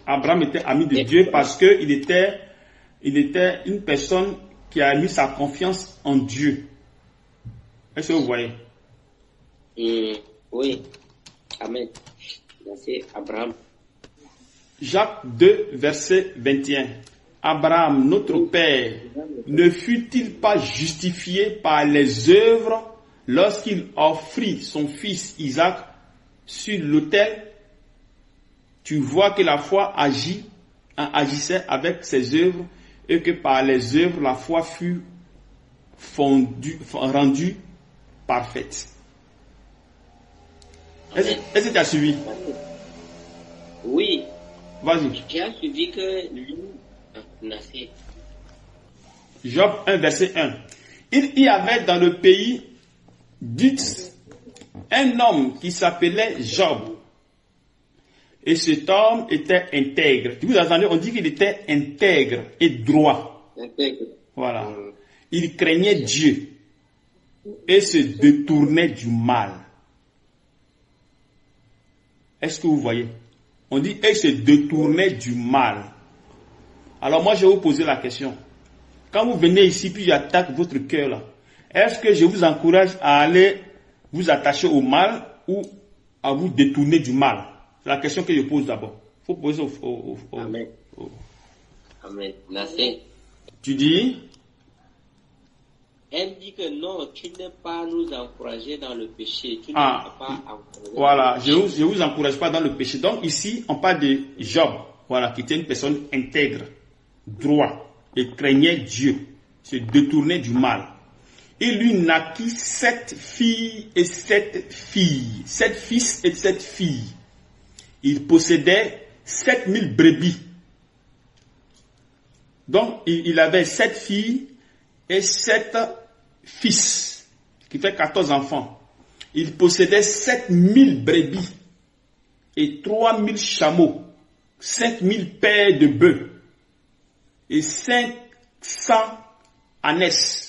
Abraham était ami de Dieu parce qu'il était une personne qui a mis sa confiance en Dieu. Est-ce que vous voyez? Oui. Amen. Merci, Abraham. Jacques 2, verset 21. Abraham, notre père, ne fut-il pas justifié par les œuvres lorsqu'il offrit son fils Isaac sur l'autel? Tu vois que la foi agissait avec ses œuvres et que par les œuvres, la foi fut rendue parfaite. Est-ce que tu as suivi? Oui. Vas-y. J'ai suivi que lui... Merci. Job 1, verset 1. Il y avait dans le pays d'Uz un homme qui s'appelait Job. Et cet homme était intègre. Vous entendez, on dit qu'il était intègre et droit. Intègre. Voilà. Il craignait Dieu et se détournait du mal. Est-ce que vous voyez? On dit et se détournait du mal. Alors moi je vais vous poser la question. Quand vous venez ici puis j'attaque votre cœur là, est-ce que je vous encourage à aller vous attacher au mal ou à vous détourner du mal? C'est la question que je pose d'abord. Il faut poser Amen. Amen. La sainte. Tu dis? Elle dit que non, tu n'es pas nous encourager dans le péché. Tu ne Ah, pas encourager. Voilà, je vous encourage pas dans le péché. Donc ici, on parle de Job, voilà, qui était une personne intègre, droit, et craignait Dieu, se détournait du mal. Il lui naquit 7 filles et 7 filles, 7 fils et 7 filles. Il possédait 7000 brebis. Donc il avait 7 filles et 7 fils, qui fait 14 enfants. Il possédait 7000 brebis et 3000 chameaux, 5000 paires de bœufs et 500 ânesses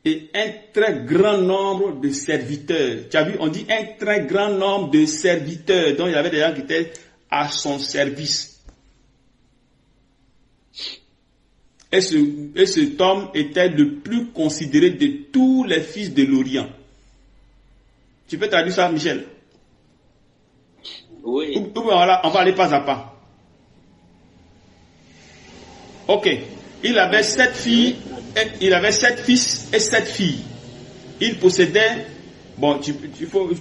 et un très grand nombre de serviteurs. Tu as vu, on dit un très grand nombre de serviteurs. Donc il y avait des gens qui étaient à son service. Et cet homme était le plus considéré de tous les fils de l'Orient. Tu peux traduire ça, Michel? Oui. On va aller pas à pas. Ok. Il avait 7 filles, il avait 7 fils et 7 filles. Il possédait, bon, tu peux,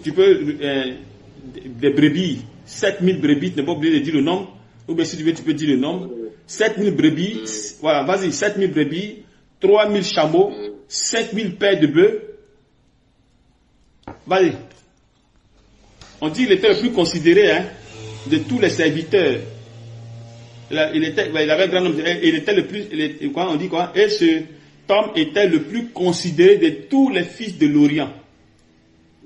des brebis, 7000 brebis, tu n'es pas obligé de dire le nombre, ou bien si tu veux, tu peux dire le nombre. 7000 brebis, voilà, vas-y, 7000 brebis, 3000 chameaux, 5000 paires de bœufs. Vas-y. On dit qu'il était le plus considéré, hein, de tous les serviteurs. Il avait un grand nombre, il était le plus, on dit quoi? Et cet homme était le plus considéré de tous les fils de l'Orient.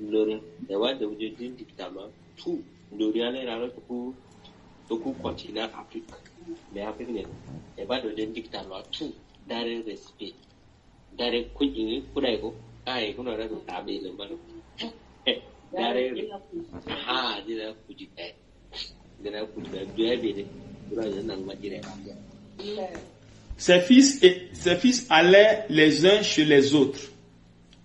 L'Orient. Et ouais, de vous dire dictatement, tout. L'Orient est là pour continuer à Afrique. Mais Afrique n'est pas de dictatement, tout. Dans le respect. Dans le couille, pour aller, qu'on a le tablé, le ballon. Dans le, ah, dis la couille, dis la couille, Ses fils allaient les uns chez les autres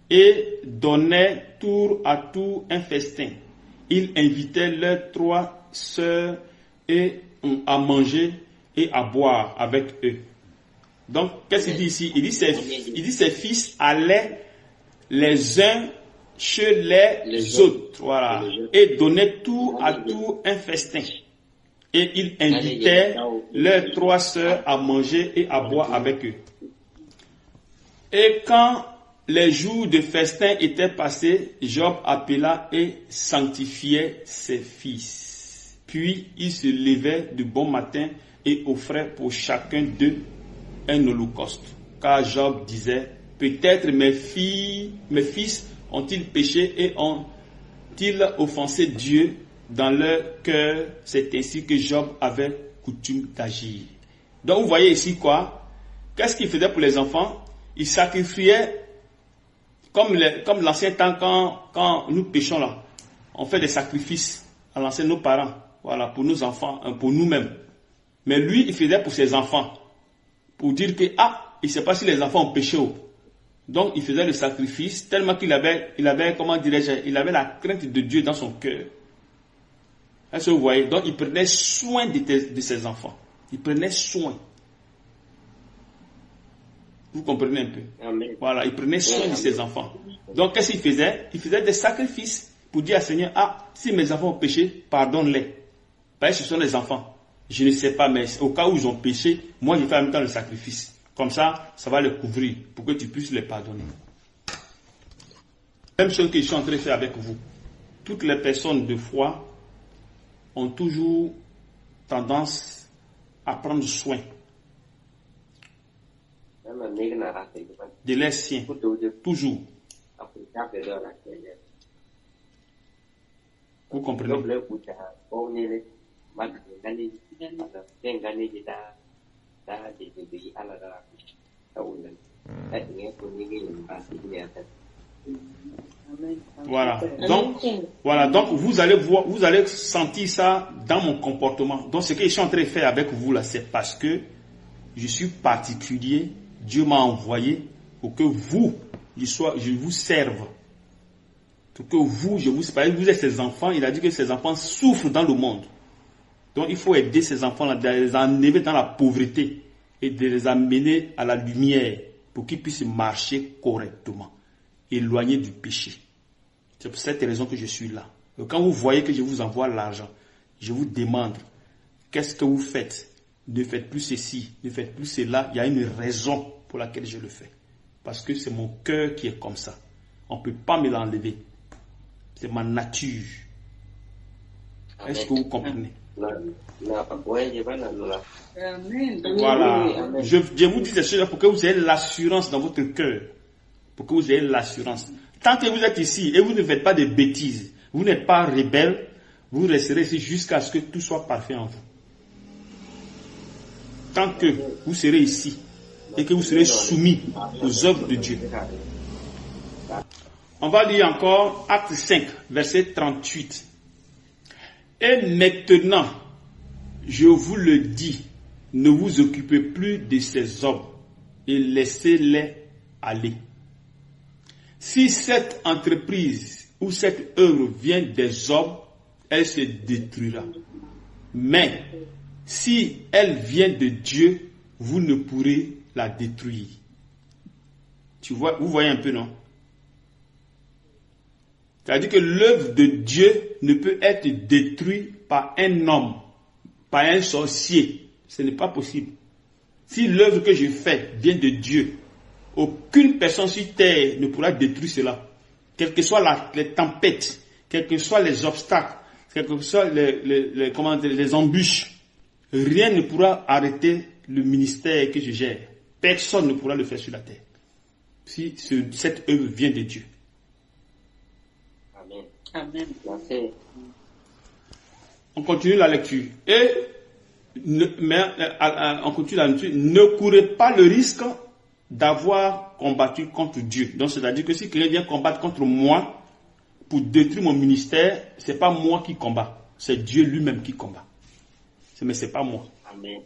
et donnaient tour à tour un festin. Ils invitaient leurs 3 sœurs à manger et à boire avec eux. Donc, qu'est-ce qu'il dit ici? Il dit ses fils allaient les uns chez les autres, voilà, et donnaient tour à tour un festin. Et il invitait leurs 3 sœurs à manger et à boire avec eux. Et quand les jours de festin étaient passés, Job appela et sanctifiait ses fils. Puis il se levait de bon matin et offrait pour chacun d'eux un holocauste. Car Job disait, peut-être mes fils ont-ils péché et ont-ils offensé Dieu dans leur cœur. C'est ainsi que Job avait coutume d'agir. Donc vous voyez ici quoi? Qu'est-ce qu'il faisait pour les enfants? Il sacrifiait comme l'ancien temps quand nous péchons là. On fait des sacrifices à l'ancien, nos parents, voilà, pour nos enfants, pour nous-mêmes. Mais lui, il faisait pour ses enfants. Pour dire que, il ne sait pas si les enfants ont péché. Donc il faisait le sacrifice tellement qu'il avait, comment dirais-je, il avait la crainte de Dieu dans son cœur. Est-ce que vous voyez? Donc il prenait soin de ses enfants. Il prenait soin. Vous comprenez un peu? Amen. Voilà, il prenait soin de ses enfants. Donc qu'est-ce qu'il faisait? Il faisait des sacrifices pour dire à Seigneur, si mes enfants ont péché, pardonne-les. Parce que ce sont les enfants. Je ne sais pas, mais au cas où ils ont péché, moi je fais en même temps le sacrifice. Comme ça, ça va les couvrir pour que tu puisses les pardonner. Même chose que je suis en train de faire avec vous. Toutes les personnes de foi ont toujours tendance à prendre soin de leurs siens. Toujours. Vous comprenez? Voilà. Donc vous allez voir, vous allez sentir ça dans mon comportement. Donc ce que je suis en train de faire avec vous là, c'est parce que je suis particulier. Dieu m'a envoyé pour que vous, je vous serve. Pour que vous, vous êtes ses enfants. Il a dit que ses enfants souffrent dans le monde. Donc il faut aider ces enfants-là, de les enlever dans la pauvreté et de les amener à la lumière pour qu'ils puissent marcher correctement, éloignés du péché. C'est pour cette raison que je suis là. Donc, quand vous voyez que je vous envoie l'argent, je vous demande, qu'est-ce que vous faites? Ne faites plus ceci, ne faites plus cela. Il y a une raison pour laquelle je le fais. Parce que c'est mon cœur qui est comme ça. On ne peut pas me l'enlever. C'est ma nature. Est-ce que vous comprenez? Voilà. Je vous dis ces choses pour que vous ayez l'assurance dans votre cœur. Pour que vous ayez l'assurance. Tant que vous êtes ici et vous ne faites pas de bêtises, vous n'êtes pas rebelle, vous resterez ici jusqu'à ce que tout soit parfait en vous. Tant que vous serez ici et que vous serez soumis aux œuvres de Dieu. On va lire encore Acte 5, verset 38. Et maintenant, je vous le dis, ne vous occupez plus de ces hommes et laissez-les aller. Si cette entreprise ou cette œuvre vient des hommes, elle se détruira. Mais si elle vient de Dieu, vous ne pourrez la détruire. Vous voyez un peu, non? C'est-à-dire que l'œuvre de Dieu ne peut être détruite par un homme, par un sorcier. Ce n'est pas possible. Si l'œuvre que je fais vient de Dieu, aucune personne sur terre ne pourra détruire cela. Quelles que soient les tempêtes, quels que soient les obstacles, quelles que soient les embûches, rien ne pourra arrêter le ministère que je gère. Personne ne pourra le faire sur la terre. Si cette œuvre vient de Dieu. Amen. On continue la lecture. On continue la lecture. Ne courez pas le risque d'avoir combattu contre Dieu. Donc, c'est-à-dire que si quelqu'un vient combattre contre moi pour détruire mon ministère, ce n'est pas moi qui combat. C'est Dieu lui-même qui combat. Mais ce n'est pas moi. Amen.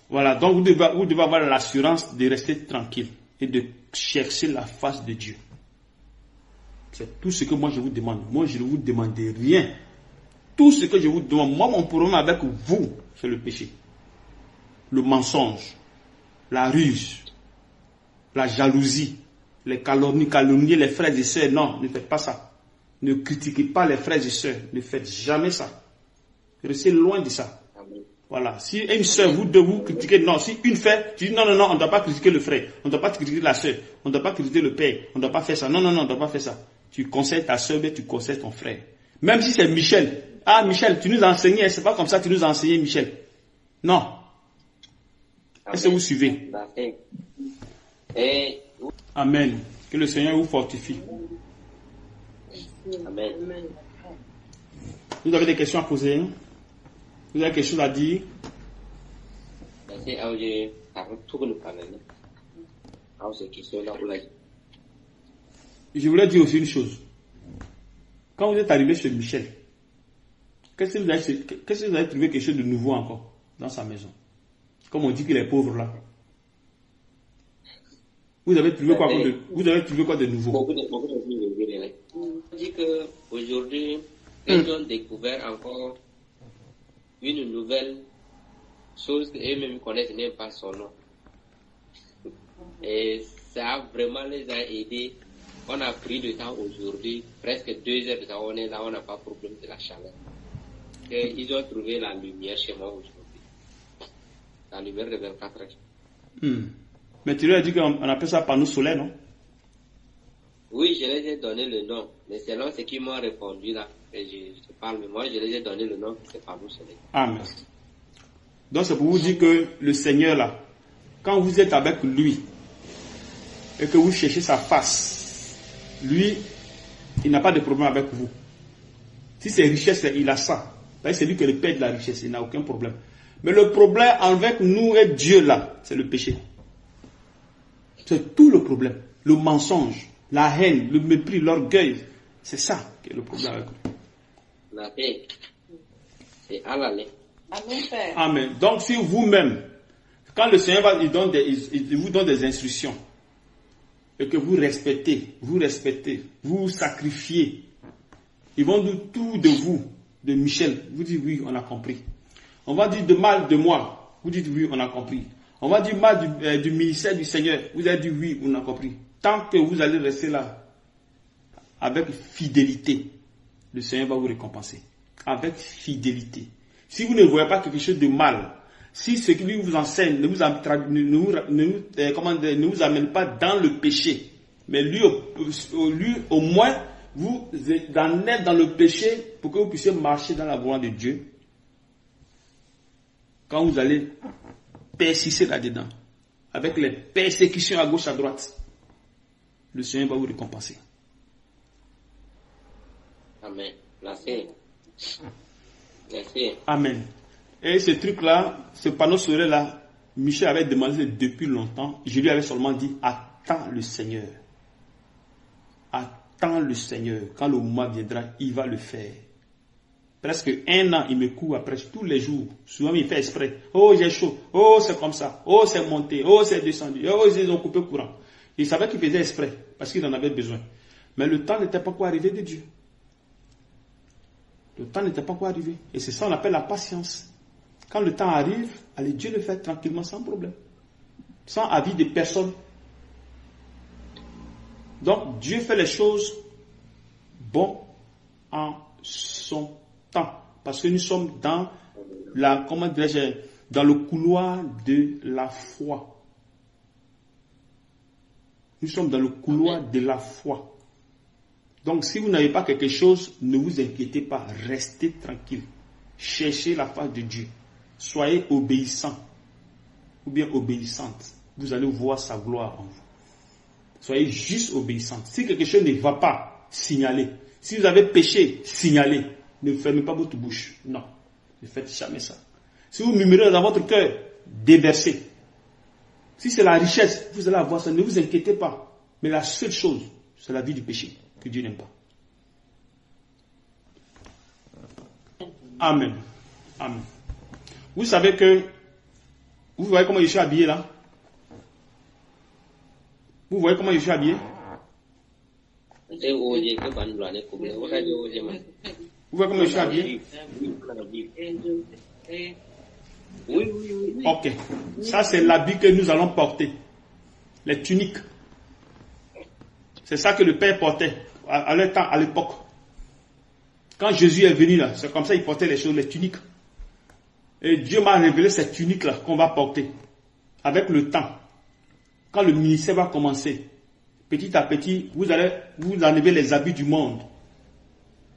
Voilà, donc vous devez avoir l'assurance de rester tranquille et de chercher la face de Dieu. C'est tout ce que moi je vous demande. Moi je ne vous demande rien. Tout ce que je vous demande, moi mon problème avec vous, c'est le péché. Le mensonge, la ruse, la jalousie, les calomnier les frères et sœurs. Non, ne faites pas ça. Ne critiquez pas les frères et sœurs. Ne faites jamais ça. Restez loin de ça. Voilà. Si une sœur, vous critiquez, non. Si une fait, tu dis non, on ne doit pas critiquer le frère. On ne doit pas critiquer la sœur. On ne doit pas critiquer le père. On ne doit pas faire ça. Non, on ne doit pas faire ça. Tu conseilles ta sœur, mais tu conseilles ton frère. Même si c'est Michel. Ah, Michel, tu nous as enseigné. C'est pas comme ça que tu nous as enseigné, Michel. Non. Est-ce que vous suivez? Amen. Que le Seigneur vous fortifie. Amen. Vous avez des questions à poser? Vous avez quelque chose à dire? Je voulais dire aussi une chose. Quand vous êtes arrivé chez Michel, qu'est-ce que vous avez trouvé quelque chose de nouveau encore dans sa maison? Comme on dit qu'il est pauvre là. Vous avez trouvé quoi de nouveau? On dit qu'aujourd'hui, ils ont découvert encore une nouvelle chose qu'eux-mêmes connaissent même pas son nom. Et ça vraiment les a aidés. On a pris le temps aujourd'hui, presque 2 heures de temps, on est là, on n'a pas de problème de la chaleur. Et ils ont trouvé la lumière chez moi aujourd'hui. La lumière de 24 heures. Mais tu leur as dit qu'on appelle ça panneau solaire, non? Oui, je les ai donné le nom. Mais selon ce qu'ils m'ont répondu là, et je parle, mais moi je les ai donné le nom, c'est panneau solaire. Amen. Donc c'est pour vous dire que le Seigneur là, quand vous êtes avec lui et que vous cherchez sa face, lui, il n'a pas de problème avec vous. Si c'est richesse, il a ça. C'est lui qui est le père de la richesse, il n'a aucun problème. Mais le problème avec nous et Dieu là, c'est le péché. C'est tout le problème. Le mensonge, la haine, le mépris, l'orgueil. C'est ça qui est le problème avec nous. La paix, c'est à l'aller. Amen, Père. Amen. Donc si vous-même, quand le Seigneur il vous donne des instructions, et que vous respectez, vous sacrifiez, ils vont dire tout de vous, de Michel, vous dites oui, on a compris. On va dire de mal de moi, vous dites oui, on a compris. On va dire mal du ministère du Seigneur, vous allez dire oui, on a compris. Tant que vous allez rester là, avec fidélité, le Seigneur va vous récompenser. Avec fidélité. Si vous ne voyez pas quelque chose de mal, si ce qu'il vous enseigne ne vous amène pas dans le péché, mais lui au moins vous en êtes dans le péché pour que vous puissiez marcher dans la volonté de Dieu, quand vous allez persister là-dedans, avec les persécutions à gauche à droite, le Seigneur va vous récompenser. Amen. Merci. Merci. Amen. Et ce truc-là, ce panneau solaire-là, Michel avait demandé depuis longtemps. Je lui avais seulement dit, attends le Seigneur. Attends le Seigneur. Quand le moment viendra, il va le faire. Presque 1 an, il me court après tous les jours. Souvent, il fait exprès. Oh, j'ai chaud. Oh, c'est comme ça. Oh, c'est monté. Oh, c'est descendu. Oh, ils ont coupé courant. Il savait qu'il faisait exprès parce qu'il en avait besoin. Mais le temps n'était pas encore arrivé de Dieu. Le temps n'était pas encore arrivé. Et c'est ça qu'on appelle la patience. Quand le temps arrive, allez, Dieu le fait tranquillement, sans problème. Sans avis de personne. Donc, Dieu fait les choses bon en son temps. Parce que nous sommes dans dans le couloir de la foi. Nous sommes dans le couloir de la foi. Donc, si vous n'avez pas quelque chose, ne vous inquiétez pas. Restez tranquille. Cherchez la face de Dieu. Soyez obéissants ou bien obéissantes. Vous allez voir sa gloire en vous. Soyez juste obéissantes. Si quelque chose ne va pas, signalez. Si vous avez péché, signalez. Ne fermez pas votre bouche. Non, ne faites jamais ça. Si vous murmurez dans votre cœur, déversez. Si c'est la richesse, vous allez avoir ça. Ne vous inquiétez pas. Mais la seule chose, c'est la vie du péché que Dieu n'aime pas. Amen. Amen. Vous savez que, vous voyez comment je suis habillé là? Vous voyez comment je suis habillé? Vous voyez comment je suis habillé? Oui. Ok. Ça c'est l'habit que nous allons porter. Les tuniques. C'est ça que le Père portait à leur temps, à l'époque. Quand Jésus est venu là, c'est comme ça qu'il portait les choses, les tuniques. Et Dieu m'a révélé cette tunique-là qu'on va porter avec le temps. Quand le ministère va commencer, petit à petit, vous allez vous enlever les habits du monde.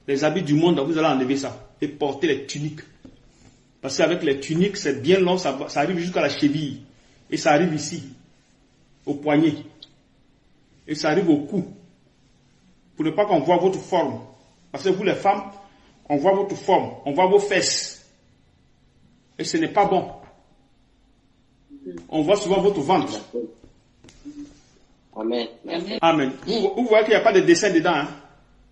Les habits du monde, vous allez enlever ça et porter les tuniques. Parce qu'avec les tuniques, c'est bien long, ça arrive jusqu'à la cheville. Et ça arrive ici, au poignet. Et ça arrive au cou. Pour ne pas qu'on voit votre forme. Parce que vous les femmes, on voit votre forme, on voit vos fesses. Et ce n'est pas bon. On voit souvent votre ventre. Amen. Amen. Vous voyez qu'il n'y a pas de dessin dedans. Hein?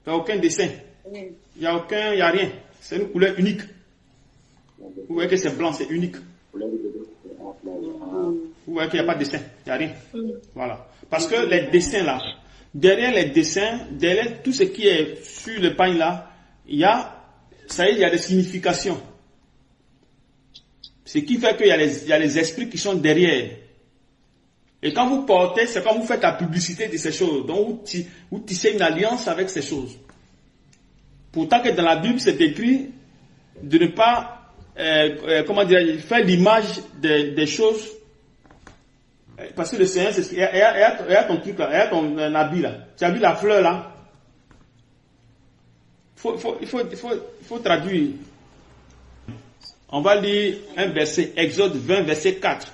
Il n'y a aucun dessin. Il n'y a rien. C'est une couleur unique. Vous voyez que c'est blanc, c'est unique. Vous voyez qu'il n'y a pas de dessin. Il n'y a rien. Voilà. Parce que les dessins là, derrière les dessins, derrière tout ce qui est sur le pain là, il y a des significations. Ce qui fait qu'il y a les esprits qui sont derrière. Et quand vous portez, c'est quand vous faites la publicité de ces choses. Donc vous tissez une alliance avec ces choses. Pourtant que dans la Bible, c'est écrit de ne pas faire l'image des choses. Parce que le Seigneur, il y a ton truc là, il y a ton habit là. Tu as vu la fleur là? Il faut traduire. On va lire un verset, Exode 20, verset 4.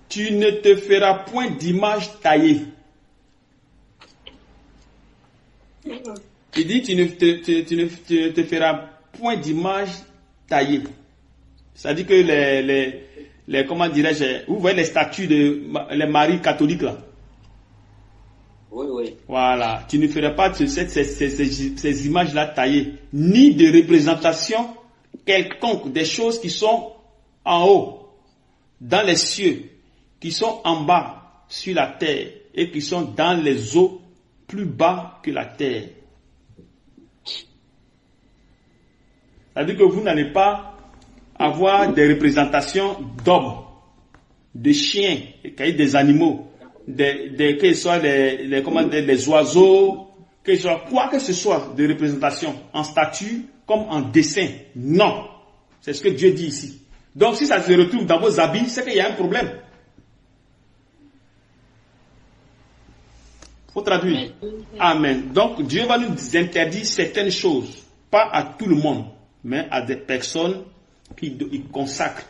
Tu ne te feras point d'image taillée. Il dit, tu ne te feras point d'image taillée. C'est-à-dire que les comment dirais-je, vous voyez les statues les maris catholiques là. Oui, oui. Voilà, tu ne feras pas ces images-là taillées, ni de représentation quelconque des choses qui sont en haut, dans les cieux, qui sont en bas, sur la terre, et qui sont dans les eaux, plus bas que la terre. C'est-à-dire que vous n'allez pas avoir des représentations d'hommes, de chiens, des animaux, que ce soit les oiseaux, que ce soit quoi que ce soit de représentation en statue comme en dessin. Non. C'est ce que Dieu dit ici. Donc si ça se retrouve dans vos habits, c'est qu'il y a un problème. Il faut traduire. Amen. Donc Dieu va nous interdire certaines choses. Pas à tout le monde, mais à des personnes qui consacrent.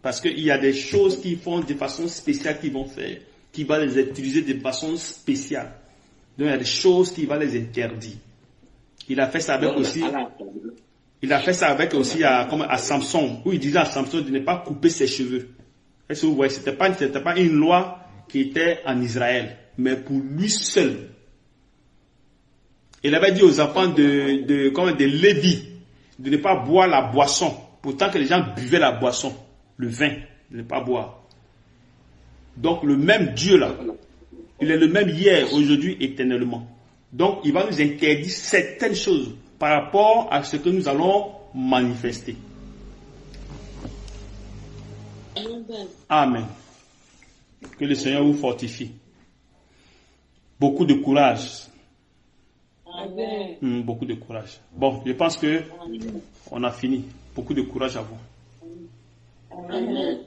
Parce qu'il y a des choses qu'ils font de façon spéciale qu'ils vont faire, qui va les utiliser de façon spéciale. Donc il y a des choses qui va les interdire. Il a fait ça avec aussi. Il a fait ça avec aussi comme à Samson, où il disait à Samson de ne pas couper ses cheveux. Est-ce que vous voyez, c'était pas une loi qui était en Israël, mais pour lui seul. Il avait dit aux enfants de Lévi de ne pas boire la boisson, pourtant que les gens buvaient la boisson, le vin, de ne pas boire. Donc le même Dieu là, il est le même hier, aujourd'hui, éternellement. Donc il va nous interdire certaines choses par rapport à ce que nous allons manifester. Amen. Que le Seigneur vous fortifie. Beaucoup de courage. Amen. Beaucoup de courage. Bon, je pense que on a fini. Beaucoup de courage à vous. Amen.